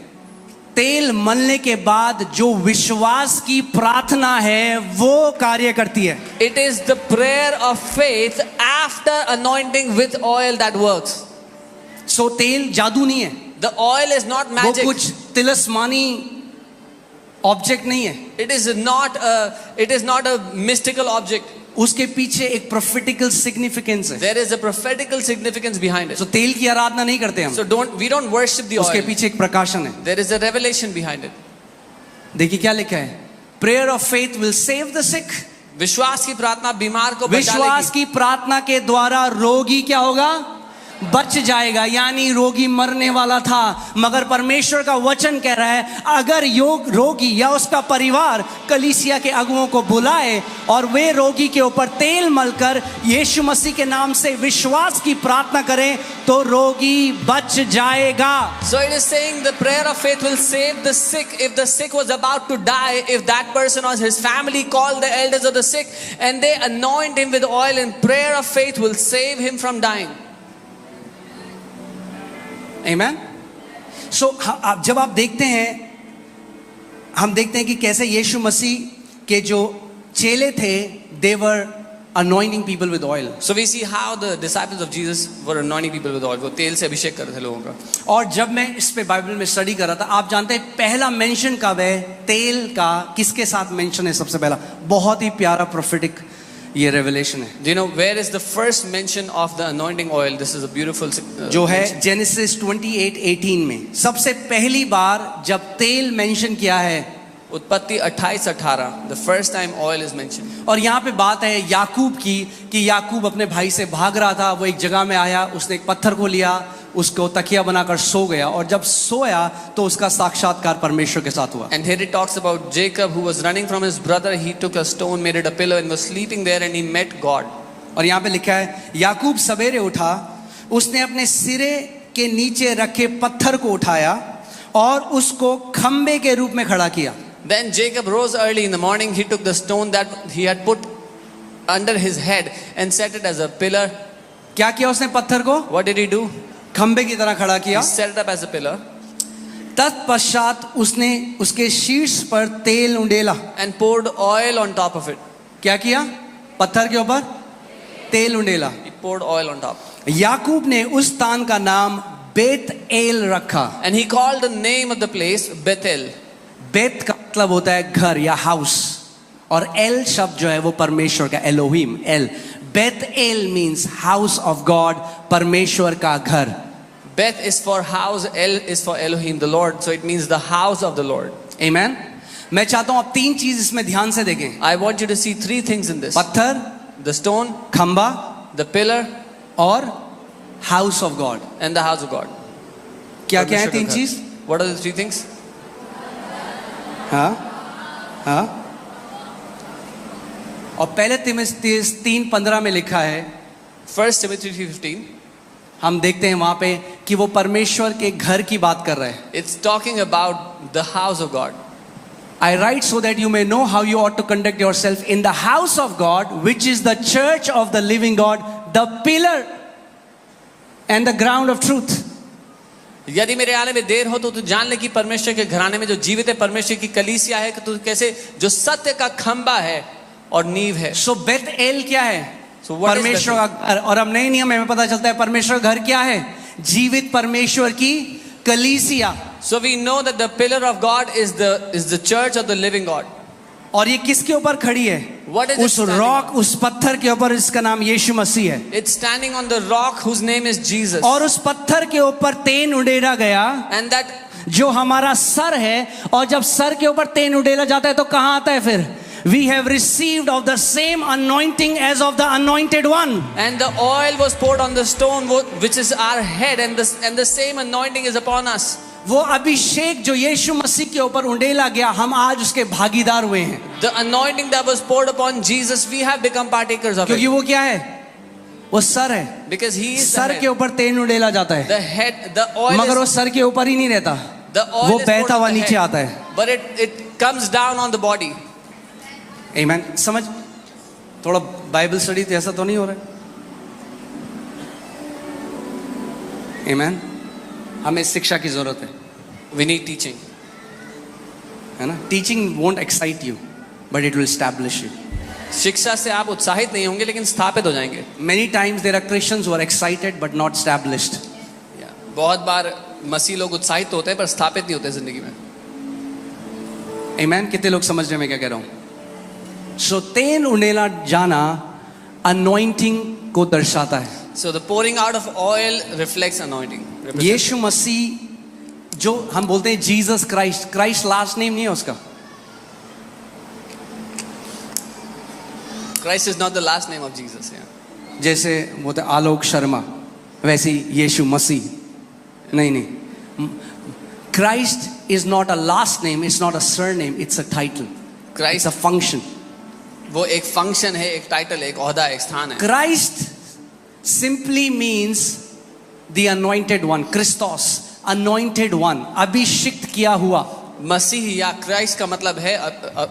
तेल मलने के बाद जो विश्वास की प्रार्थना है वो कार्य करती है। It is the prayer of faith after anointing with oil that works. सो तेल जादू नहीं है, The oil is not वो magic. कुछ तिलस्मानी ऑब्जेक्ट नहीं है, It is not a mystical object. उसके पीछे एक प्रोफेटिकल सिग्निफिकेंस है। There is a prophetical significance behind it. सो तेल की आराधना नहीं करते हम, So we don't worship the उसके oil. पीछे एक प्रकाशन है। There is a revelation behind it. देखिए क्या लिखा है, prayer of faith will save the sick. विश्वास की प्रार्थना बीमार को बचा विश्वास लेगी. की प्रार्थना के द्वारा रोगी क्या होगा? बच जाएगा। यानी रोगी मरने वाला था, मगर परमेश्वर का वचन कह रहा है अगर रोगी या उसका परिवार कलीसिया के अगुओं को बुलाए और वे रोगी के ऊपर तेल मलकर यीशु मसीह के नाम से विश्वास की प्रार्थना करें तो रोगी बच जाएगा। So it is saying the prayer of faith will save the sick. If the sick was about to die, if that person or his family called the elders of the sick and they anoint him with oil, and prayer of faith will save him from dying. Amen? So, जब आप देखते हैं, हम देखते हैं कि कैसे यीशु मसीह के जो चेले थे, they were anointing people with oil. So we see how the disciples of Jesus were anointing people with oil. वो तेल से अभिषेक कर रहे थे लोगों का. और जब मैं इस पे बाइबल में स्टडी कर रहा था, आप जानते हैं पहला मेंशन कब है तेल का? किसके साथ मेंशन है सबसे पहला? बहुत ही प्यारा प्रोफेटिक ये रेवलेशन है। Do you know where is the first mention of the anointing oil? This is a beautiful जो है mention. जेनेसिस 28:18 में सबसे पहली बार जब तेल मेंशन किया है, उत्पत्ति 28:18. The first time oil is mentioned. और यहाँ पे बात है याकूब की कि याकूब अपने भाई से भाग रहा था, वो एक जगह में आया, उसने एक पत्थर को लिया, उसको तकिया बनाकर सो गया, और जब सोया तो उसका साक्षात्कार परमेश्वर के साथ हुआ। And here it talks about Jacob who was running from his brother. He took a stone, made it a pillow, and was sleeping there, and he met God. और यहाँ पे लिखा है याकूब सवेरे उठा, उसने अपने सिरे के नीचे रखे पत्थर को उठाया और उसको खंबे के रूप में खड़ा किया. Then Jacob rose early in the morning. He took the stone that he had put under his head and set it as a pillar. क्या किया उसने पत्थर को? What did he do? खंबे की तरह खड़ा किया. He set it up as a pillar तत्पश्चात उसने उसके शीर्ष पर तेल उंडेला. and poured oil on top of it. क्या किया? पत्थर के ऊपर तेल उंडेला. He poured oil on top. याकूब ने उस स्थान का नाम बेत एल रखा. And he called the name of the place Bethel. बेत का मतलब होता है घर या हाउस, और एल शब्द जो है वो परमेश्वर का, एलोहिम, एल. बेत L means house of God, परमेश्वर का घर. Beth is for house, El is for Elohim, the Lord. So it means the house of the Lord. आमेन. मैं चाहता हूं आप तीन चीज इसमें ध्यान से देखें. I want you to see three things in this: पत्थर, the stone, खंबा the pillar, और house of God. and the house of God. क्या क्या है परमेश्वर का तीन घर. चीज? What are the three things? हाँ हाँ. और पहले तिमोथी 3:15 में लिखा है, 1 Timothy 3:15. हम देखते हैं वहां पे कि वो परमेश्वर के घर की बात कर रहे हैं. It's talking about the house of God. I write so that you may know how you ought to conduct yourself in the house of God, which is the church of the living God, the pillar and the ground of truth. यदि मेरे आने में देर हो तो तू जान ले कि परमेश्वर के घराने में जो जीवित है परमेश्वर की कलीसिया है, कि तू कैसे जो सत्य का खंबा है और नींव है. So बेत एल क्या है? So what is परमेश्वर का घर. और अब नए नियम में पता चलता है परमेश्वर घर क्या है? जीवित परमेश्वर की कलीसिया. So we know that the pillar of God is the church of the living God. और ये किसके ऊपर खड़ी है? What is it उस standing रॉक, उस पत्थर के ऊपर, इसका नाम यीशु मसीह है. It's standing on the rock whose name is Jesus. और उस पत्थर के ऊपर तेन उड़ेला गया, And that जो हमारा सर है. और जब सर के ऊपर तेन उड़ेला जाता है तो कहां आता है फिर? We have received of the same anointing as of the anointed one. and the oil was poured on the stone which is our head, and the same anointing is upon us. वो अभिषेक जो यीशु मसीह के ऊपर उंडेला गया, हम आज उसके भागीदार हुए हैं. The anointing that was poured upon Jesus, we have become partakers of क्योंकि it. वो क्या है? वो सर है. Because he is the sir के head. ऊपर तेल उंडेला जाता है, The head, the oil मगर वो is, सर के ऊपर ही नहीं रहता. the oil वो is poured बहता हुआ on the नीचे head, आता है. but it comes down on the body. आमेन. समझ, थोड़ा बाइबल स्टडी तो ऐसा तो नहीं हो रहा है. आमेन. हमें शिक्षा की जरूरत है, We need teaching. है ना. Teaching won't excite you but it will establish you. शिक्षा से आप उत्साहित नहीं होंगे लेकिन स्थापित हो जाएंगे. Many times there are Christians who are excited but not established. बहुत बार मसीह लोग उत्साहित होते हैं पर स्थापित नहीं होते जिंदगी में. Amen. कितने लोग समझ रहे हैं मैं क्या कह रहा हूं? So तेल उंडेला जाना anointing को दर्शाता है. So the pouring out of oil reflects anointing. यीशु मसीह जो हम बोलते हैं Jesus Christ, Christ last name नहीं है उसका. Christ is not the last name of Jesus. Yeah. जैसे बोलते हैं आलोक शर्मा, वैसे ही यीशु मसीह. नहीं नहीं, Christ is not a last name, it's not a surname, it's a title, it's a function. वो एक फंक्शन है, एक टाइटल है, एक ओहदा है, एक स्थान है. Christ simply means the anointed one. Christos, anointed one, अभिषिक्त किया हुआ. मसीह या क्राइस्ट का मतलब है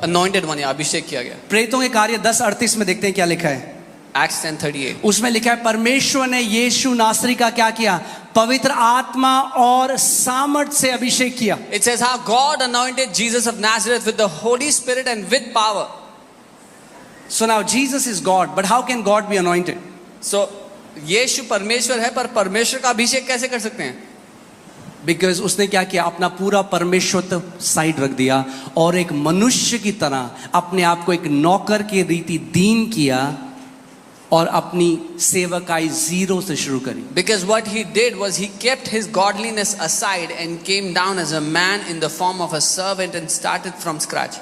अनॉइंटेड वन, या अभिषेक किया गया. प्रेरितों के कार्य 10:38 में देखते हैं क्या लिखा है. Acts 10:38. उसमें लिखा है परमेश्वर ने यीशु नासरी का क्या किया? पवित्र आत्मा और सामर्थ से अभिषेक किया. It says how God anointed Jesus of Nazareth with the Holy Spirit and with power. So now Jesus is God, but how can God be anointed? So यीशु परमेश्वर है पर परमेश्वर का अभिषेक कैसे कर सकते हैं? Because उसने क्या किया? अपना पूरा परमेश्वर साइड रख दिया और एक मनुष्य की तरह अपने आप को एक नौकर के रीति दीन किया और अपनी सेवकाई जीरो से शुरू करी. Because what he did was he kept his godliness aside and came down as a man in the form of a servant and started from scratch.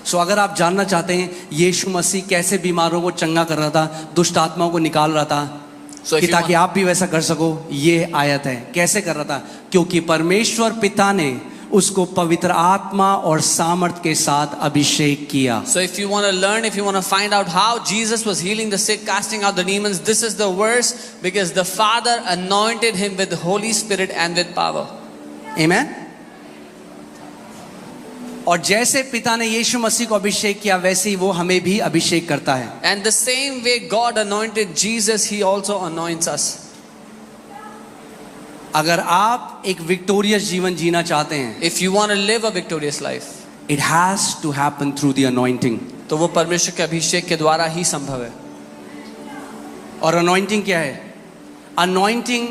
So अगर आप जानना चाहते हैं यीशु मसीह कैसे बीमारों को चंगा कर रहा था, दुष्ट आत्माओं को निकाल रहा था, कि ताकि आप भी वैसा कर सको, ये आयत है. कैसे कर रहा था? क्योंकि परमेश्वर पिता ने उसको पवित्र आत्मा और सामर्थ के साथ अभिषेक किया। So if you want to learn, if you want to find out how Jesus was healing the sick, casting out the demons, this is the verse, because the Father anointed him with the Holy Spirit and with power. Amen? और जैसे पिता ने यीशु मसीह को अभिषेक किया, वैसे ही वो हमें भी अभिषेक करता है। And the same way God anointed Jesus, he also anoints us. अगर आप एक विक्टोरियस जीवन जीना चाहते हैं, If you want to live a victorious life, it has to happen through the anointing. तो वो परमेश्वर के अभिषेक के द्वारा ही संभव है। और anointing क्या है? anointing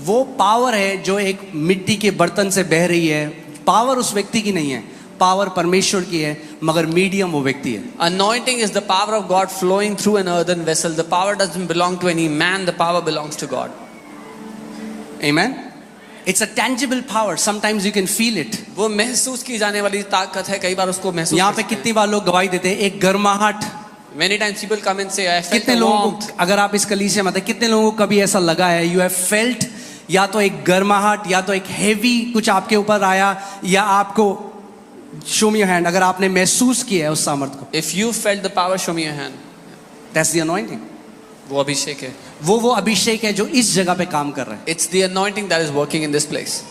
वो पावर है जो एक मिट्टी के बर्तन से बह रही है। पावर उस व्यक्ति की नहीं है, पावर परमेश्वर की है, मगर मीडियम वो व्यक्ति है। Anointing is the power of God flowing through an earthen vessel. The power doesn't belong to any man, the power belongs to God. Amen? It's a tangible power. Sometimes you can feel it. वो महसूस की जाने वाली ताकत है, कई बार उसको महसूस यहाँ कर पे सकते हैं। कितनी बार लोग गवाही देते हैं, एक गर्माहट। Many times people come and say, I felt कितने the लोगों warmth. को, अगर आप इस कलीसिया में आते हैं, कितने लोगों को कभी ऐसा लगा है, you have felt, या तो एक गर्माहट, या तो एक हेवी कुछ आपके ऊपर आया, या आपको show me your hand, अगर आपने महसूस किया है उस सामर्थ को, If you felt the power, show me your hand. that's the anointing. वो अभिषेक है। वो अभिषेक है जो इस जगह पे काम कर रहा है, It's the anointing that is working in this place.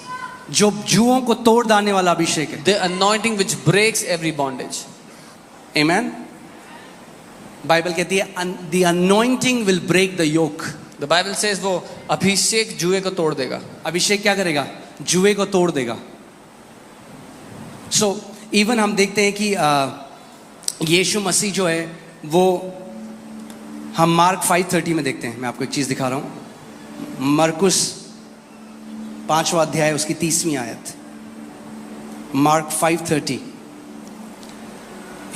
जो जुओं को तोड़ डालने वाला अभिषेक है। The anointing which breaks every bondage. Amen? Bible कहती है the anointing will break the yoke. The Bible says वो अभिषेक जुए को तोड़ देगा। अभिषेक क्या करेगा? जुए को तोड़ देगा। So इवन हम देखते हैं कि यीशु मसीह जो है वो हम मार्क 5:30 में देखते हैं। मैं आपको एक चीज दिखा रहा हूं, मरकुस 5वां अध्याय उसकी 30वीं आयत, मार्क 5:30।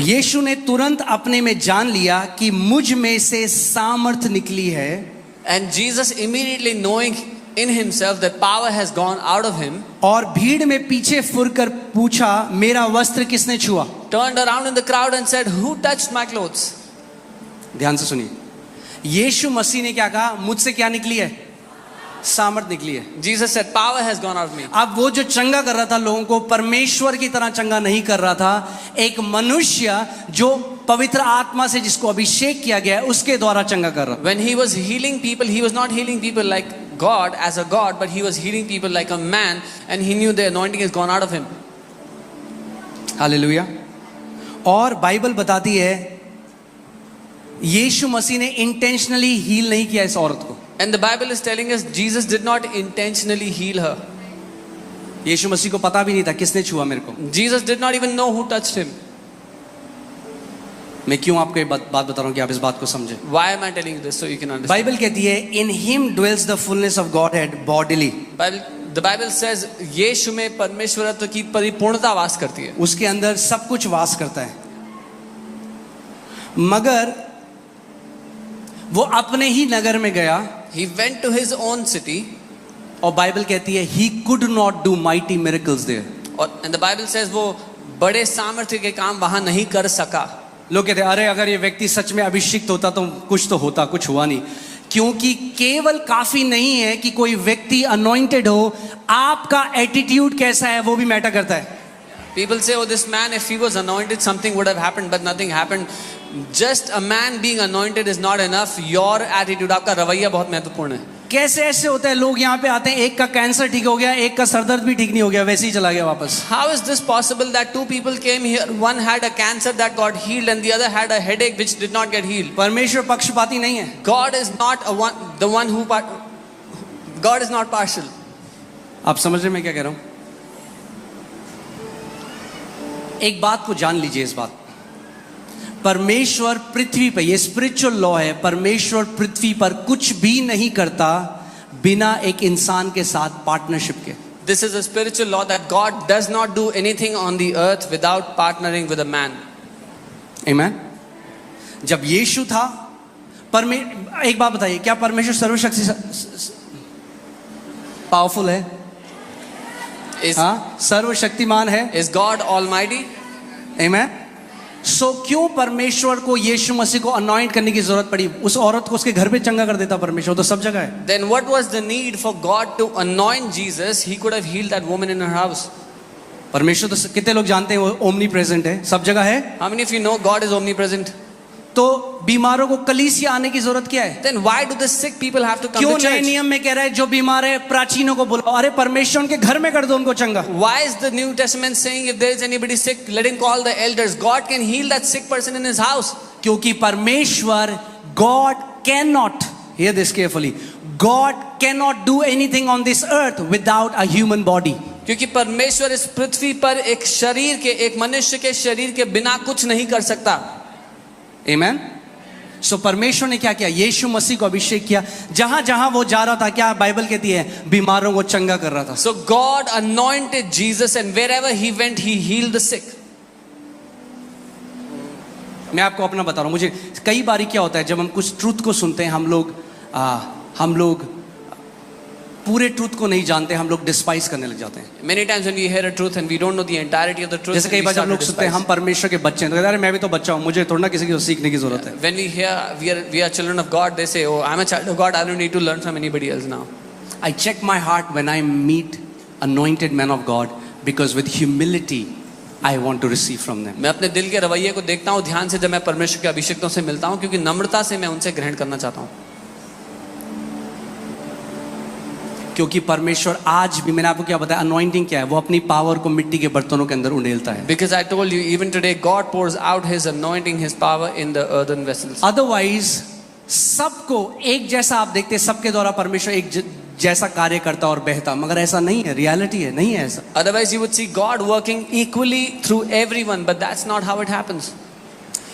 यीशु ने तुरंत अपने में जान लिया कि मुझ में से सामर्थ निकली है, And Jesus immediately knowing in himself that power has gone out of him, और भीड़ में पीछे फुरकर पूछा, मेरा वस्त्र किसने छुआ? turned around in the crowd and said, Who touched my clothes? ध्यान से सुनिए, यीशु मसीह ने क्या कहा? मुझसे क्या निकली है? सामर्थ निकली है। Jesus said, Power has gone out of me. अब वो जो चंगा कर रहा था लोगों को, परमेश्वर की तरह चंगा नहीं कर रहा था, एक मनुष्य जो पवित्र आत्मा से जिसको अभिषेक किया गया है उसके द्वारा चंगा कर रहा। When he was healing people, he was not healing people like God as a God, but he was healing people like a man, and he knew the anointing has gone out of him. Hallelujah. और बाइबल बताती है यीशु मसीह ने इंटेंशनली हील नहीं किया इस औरत को। And the Bible is telling us Jesus did not intentionally heal her. यीशु मसीह को पता भी नहीं था किसने छुआ मेरे को। Jesus did not even know who touched him. मैं क्यों आपको ये बात बता रहा हूँ कि आप इस बात को समझे। Why am I telling you this? So you can understand. Bible कहती है in him dwells the fullness of Godhead bodily. The Bible says यीशु में परमेश्वरत्व की परिपूर्णता वास करती है। उसके अंदर सब कुछ वास करता है, मगर वो अपने ही नगर में गया। He went to his own city. और बाइबल कहती है he could not do mighty miracles there. And the Bible says वो बड़े सामर्थ्य के काम वहां नहीं कर सका। लोग कहते हैं अरे अगर ये व्यक्ति सच में अभिषिक्त होता तो कुछ तो होता, कुछ हुआ नहीं। क्योंकि केवल काफी नहीं है कि कोई व्यक्ति अनॉइंटेड हो, आपका एटीट्यूड कैसा है वो भी मैटर करता है। People say, oh, this man, if he was anointed, something would have happened, but nothing happened. Just a man being anointed is not enough. Your attitude, आपका रवैया बहुत महत्वपूर्ण है। कैसे ऐसे होता है? लोग यहाँ पे आते हैं, एक का कैंसर ठीक हो गया, एक का सरदर्द भी ठीक नहीं हो गया, वैसे ही चला गया वापस। How is this possible that two people came here? One had a cancer that got healed, and the other had a headache which did not get healed. परमेश्वर पक्षपाती नहीं है। God is not the one who God is not partial. आप समझ रहे मैं क्या कह रहा हूँ? एक बात को जान लीजिए, इस बात, परमेश्वर पृथ्वी पर, ये स्पिरिचुअल लॉ है, परमेश्वर पृथ्वी पर कुछ भी नहीं करता बिना एक इंसान के साथ पार्टनरशिप के। This is a spiritual law that God does not do anything on the earth without partnering with a man. Amen? जब यीशु था, एक बात बताइए, क्या परमेश्वर सर्वशक्ति पावरफुल है? हाँ, सर्वशक्तिमान है। Is God almighty? Amen? सो क्यों परमेश्वर को यीशु मसीह को अनॉइंट करने की जरूरत पड़ी? उस औरत को उसके घर पे चंगा कर देता परमेश्वर, तो सब जगह है। Then what was the need for God to anoint Jesus? He could have healed that woman in her house. परमेश्वर तो कितने लोग जानते हैं वो ओमनी प्रेजेंट है, सब जगह है। How many of you know God is omnipresent? तो बीमारों को कलीसिया आने की जरूरत क्या है? Then why do the sick people have to come क्यों to नए church? नियम में कह रहा है जो बीमार है प्राचीनों को बुलाओ? अरे परमेश्वर उनके घर में कर दो उनको चंगा। Why is the New Testament saying if there is anybody sick, let him call the elders? God can heal that sick person in his house. क्योंकि परमेश्वर God cannot, hear this carefully, God cannot do anything on this earth without a human body. क्योंकि परमेश्वर इस पृथ्वी पर एक शरीर के, एक मनुष्य के शरीर के बिना कुछ नहीं कर सकता। Amen? So परमेश्वर ने क्या किया? यीशु मसीह को अभिषेक किया। जहां जहां वो जा रहा था, क्या बाइबल कहती है, बीमारों को चंगा कर रहा था। So God anointed Jesus and wherever he went he healed the sick. मैं आपको अपना बता रहा हूं, मुझे कई बार क्या होता है जब हम कुछ ट्रूथ को सुनते हैं, हम लोग पूरे ट्रूथ को नहीं जानते, हम लोग डिस्पाइज करने लग जाते हैं। Many times when we hear a truth and we don't know the entirety of the truth, जैसे कई we बार जब start लोग to सुनते हैं हम despise. परमेश्वर के बच्चे हैं, तो कहते हैं अरे मैं भी तो बच्चा हूं, मुझे थोड़ा ना किसी को सीखने की जरूरत है। When we hear we are children of God, they say, oh, I'm a child of God, I don't need to learn from anybody else now. I check my heart when I meet anointed men of God because with humility I want to receive from them. मैं अपने दिल के रवैये को देखता हूँ ध्यान से जब मैं परमेश्वर के अभिषेक्तों से मिलता हूँ, क्योंकि नम्रता से मैं उनसे ग्रहण करना चाहता हूँ। क्योंकि परमेश्वर आज भी, मैंने आपको क्या बताया, अनॉइंटिंग क्या है, वो अपनी पावर को मिट्टी के बर्तनों के अंदर उंडेलता है। Because I told you, even today, God pours out His anointing, His power in the earthen vessels. Otherwise सबको एक जैसा आप देखते हैं, सबके द्वारा परमेश्वर एक जैसा कार्य करता और बहता, मगर ऐसा नहीं है, रियलिटी है, नहीं है ऐसा। Otherwise, you would see God working equally through everyone, but that's not how it happens.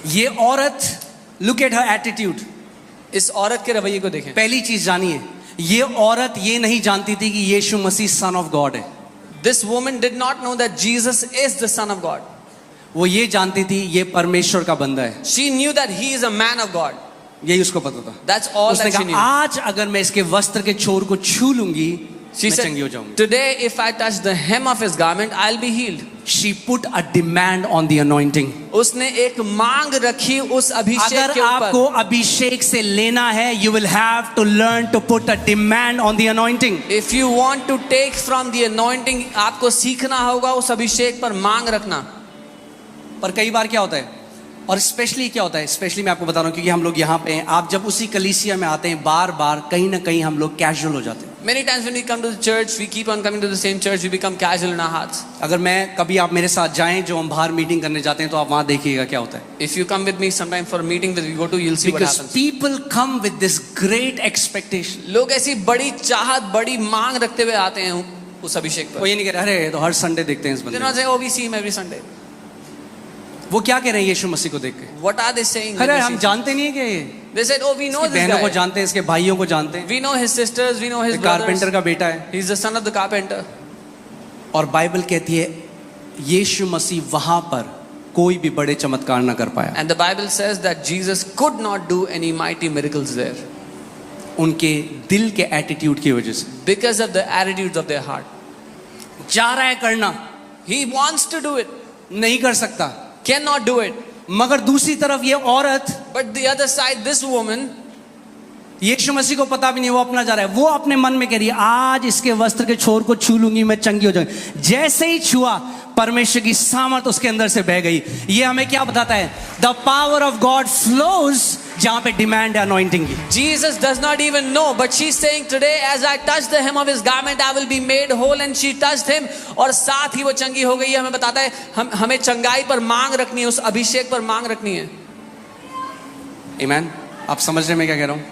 ये औरत, लुक एट हर एटीट्यूड। इस औरत के रवैये को देखें। पहली चीज जानिए, ये औरत ये नहीं जानती थी कि यीशु मसीह सन ऑफ गॉड है। This woman did not know that Jesus is the Son of God. वो ये जानती थी ये परमेश्वर का बंदा है, She knew that He is a man of God. यही उसको पता था। That's all उसने that she कहा knew. आज अगर मैं इसके वस्त्र के छोर को छू लूंगी She मैं चंगी हो said, जाऊंगी। today if I touch the hem of His garment, I'll be healed. She put a demand on the anointing. उसने एक मांग रखी उस अभिषेक अगर के आपको ऊपर। अभिषेक से लेना है, you will have to learn to put a demand on the anointing. If you want to take from the anointing, आपको सीखना होगा उस अभिषेक पर मांग रखना। पर कई बार क्या होता है, और स्पेशली क्या होता है, स्पेशली मैं आपको बता रहा हूँ क्योंकि हम लोग यहाँ पे हैं, आप जब उसी कलीसिया में आते हैं बार बार कहीं ना कहीं हम लोग कैजुअल हो जाते हैं। Many times when we come to the church, we keep on coming to the same church, we become casual in our hearts. अगर मैं कभी आप मेरे साथ जाएं जो हम बाहर मीटिंग करने जाते हैं तो आप वहां देखिएगा क्या होता है। If you come with me sometime for a meeting that we go to, you'll see what Because happens. people come with this great expectation. लोग ऐसी बड़ी चाहत, बड़ी मांग रखते हुए आते हैं उस अभिषेक वो पर। ये नहीं कह रहे अरे ये तो हर संडे देखते हैं इस They're बंदे not को। saying, oh, we see him every Sunday. वो क्या कह रहे हैं यीशु मसीह को देख के? What are they saying? when अरे they हम see- जानते नहीं है क्या ये? They said, oh, we know इसकी this बहनों को guy. जानते हैं, इसके भाइयों को जानते हैं, We know his sisters, we know his carpenter brothers. का बेटा है। He's the son of the carpenter. और बाइबल कहती है यीशु मसीह वहां पर कोई भी बड़े चमत्कार ना कर पाया, And the Bible says that Jesus could not do any mighty miracles there उनके दिल के एटीट्यूड की वजह से। because of the attitudes of their heart. जा रहा है करना, He wants to do it, नहीं कर सकता, cannot do it. मगर दूसरी तरफ ये औरत, But the other side, this woman, यीशु मसीह को पता भी नहीं वो अपना जा रहा है, वो अपने मन में कह रही है आज इसके वस्त्र के छोर को छू लूंगी मैं चंगी हो जाऊंगी। जैसे ही छुआ परमेश्वर की सामर्थ उसके अंदर से बह गई। ये हमें क्या बताता है? The power of God flows जहां पे डिमांड है अनॉइंटिंग की। Jesus does not even know, but she's saying today as I touch the hem of his garment I will be made whole, and she touched him और साथ ही वो चंगी हो गई। ये हमें बताता है हमें चंगाई पर मांग रखनी है, उस अभिषेक पर मांग रखनी है। आमीन। आप समझ रहे मैं क्या कह रहा हूं?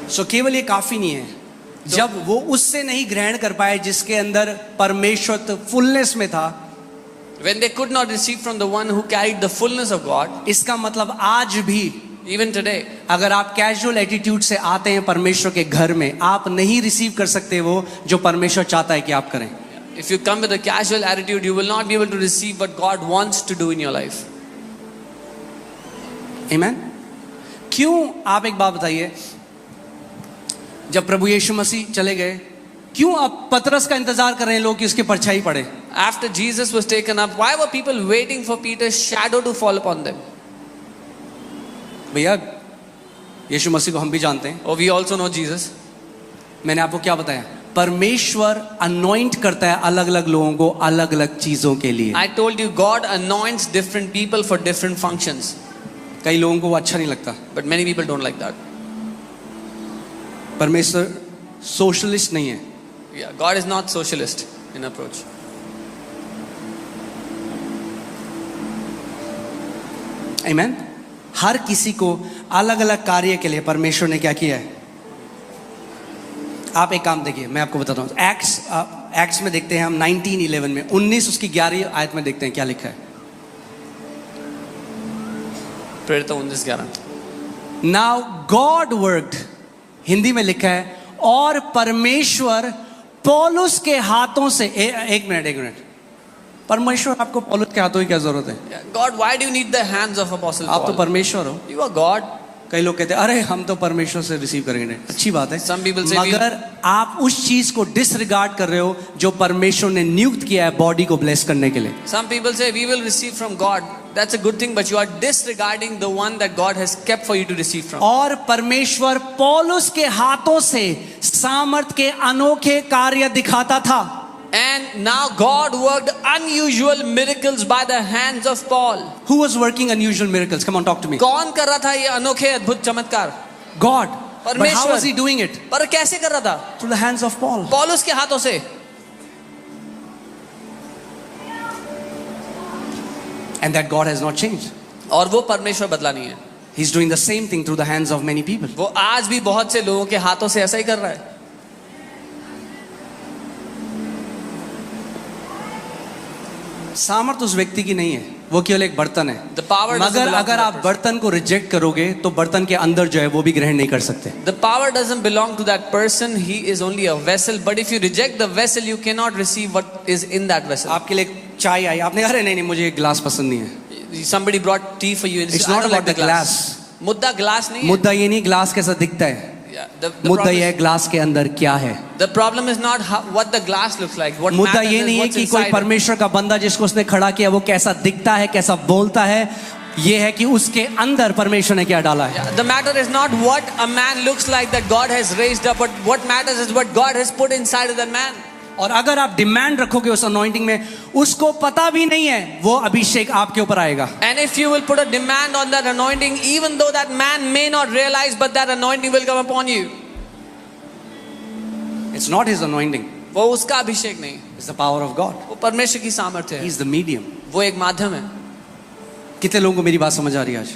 सो केवल ये काफी नहीं है, जब वो उससे नहीं ग्रहण कर पाए जिसके अंदर परमेश्वर फुलनेस में था, When they could not receive from the one who carried the fullness of God, इसका मतलब आज भी even today, अगर आप कैजुअल एटीट्यूड से आते हैं परमेश्वर के घर में, आप नहीं रिसीव कर सकते वो जो परमेश्वर चाहता है कि आप करें। if you come with a casual attitude, you will not be able to receive what God wants to do in your life. आमीन। क्यों? आप एक बात बताइए, जब प्रभु यीशु मसीह चले गए, क्यों अब पतरस का इंतजार कर रहे हैं लोग कि उसकी परछाई पड़े? After Jesus was taken up, why were people waiting for Peter's shadow to fall upon them? भैया यीशु मसीह को हम भी जानते हैं, Oh, we also know Jesus. मैंने आपको क्या बताया? परमेश्वर अनॉइंट करता है अलग अलग लोगों को अलग अलग चीजों के लिए. I told you, God anoints different people for different functions. कई लोगों को वो अच्छा नहीं लगता. But many people don't like that. परमेश्वर सोशलिस्ट नहीं है. Yeah, God is not socialist in approach. आमीन. हर किसी को अलग अलग कार्य के लिए परमेश्वर ने क्या किया है. आप एक काम देखिए, मैं आपको बताता हूँ. एक्ट्स में देखते हैं हम 19:11 में 19 उसकी 11 आयत में देखते हैं क्या लिखा है. प्रेरित 19:11. नाउ गॉड वर्कड, हिंदी में लिखा है, और परमेश्वर पौलुस के हाथों से एक मिनट. परमेश्वर आपको पौलुस के हाथों की क्या जरूरत है. Yeah, God, why do you need the hands of Apostle आप तो Paul? परमेश्वर हो. You are God. कई लोग कहते हैं अरे हम तो परमेश्वर से रिसीव करेंगे. अच्छी बात है, Some people say मगर आप उस चीज को डिसरिगार्ड कर रहे हो जो परमेश्वर ने नियुक्त किया है बॉडी को ब्लेस करने के लिए. Some people say we will receive from God. That's a good thing, but you are disregarding the one that God has kept for you to receive from. और परमेश्वर पौलुस के हाथों से सामर्थ के अनोखे कार्य दिखाता था. And now God worked unusual miracles by the hands of Paul. Who was working unusual miracles? Come on, talk to me. कौन कर रहा था ये अनोखे अद्भुत चमत्कार? God. But how परमेश्वर. was he doing it? पर कैसे कर रहा था? Through the hands of Paul. पौलुस के हाथों से. And that God has not changed. और वो परमेश्वर बदला नहीं है. He's doing the same thing through the hands of many people. वो आज भी बहुत से लोगों के हाथों से ऐसा ही कर रहा है. सामर्थ उस व्यक्ति की नहीं है, वो केवल एक बर्तन है. The power doesn't मगर belong to अगर that आप person. बर्तन को रिजेक्ट करोगे तो बर्तन के अंदर जो है वो भी ग्रहण नहीं कर सकते. The power doesn't belong to that person. He is only a vessel. But if you reject the vessel, you cannot receive what is in that vessel. आपके लिए चाय आई, आपने कहा अरे नहीं मुझे ये ग्लास पसंद नहीं है. Somebody brought tea for you. And It's I not don't about like the glass. मुद्दा ग्लास नहीं है. मुद्दा ये नहीं ग्लास कैसा दिखता है, Yeah, the मुद्दा problem ये है is- ग्लास के अंदर क्या है. The problem is not what the glass looks like. What मुद्दा matters ये is नहीं है what's कि कोई inside. परमेश्वर का बंदा जिसको उसने खड़ा किया वो कैसा दिखता है, कैसा बोलता है. ये है कि उसके अंदर परमेश्वर ने क्या डाला है. Yeah, the matter is not what a man looks like that God has raised up, but what matters is what God has put inside of that man. और अगर आप डिमांड रखोगे उस अनॉइंटिंग में, उसको पता भी नहीं है वो अभिषेक आपके ऊपर आएगा. And if you will put a demand on that anointing, even though that man may not realize, but that anointing will come upon you. It's not his anointing. वो उसका अभिषेक नहीं, It's the power of God. वो परमेश्वर की सामर्थ्य है. He's the medium. वो एक माध्यम है. कितने लोगों को मेरी बात समझ आ रही है आज?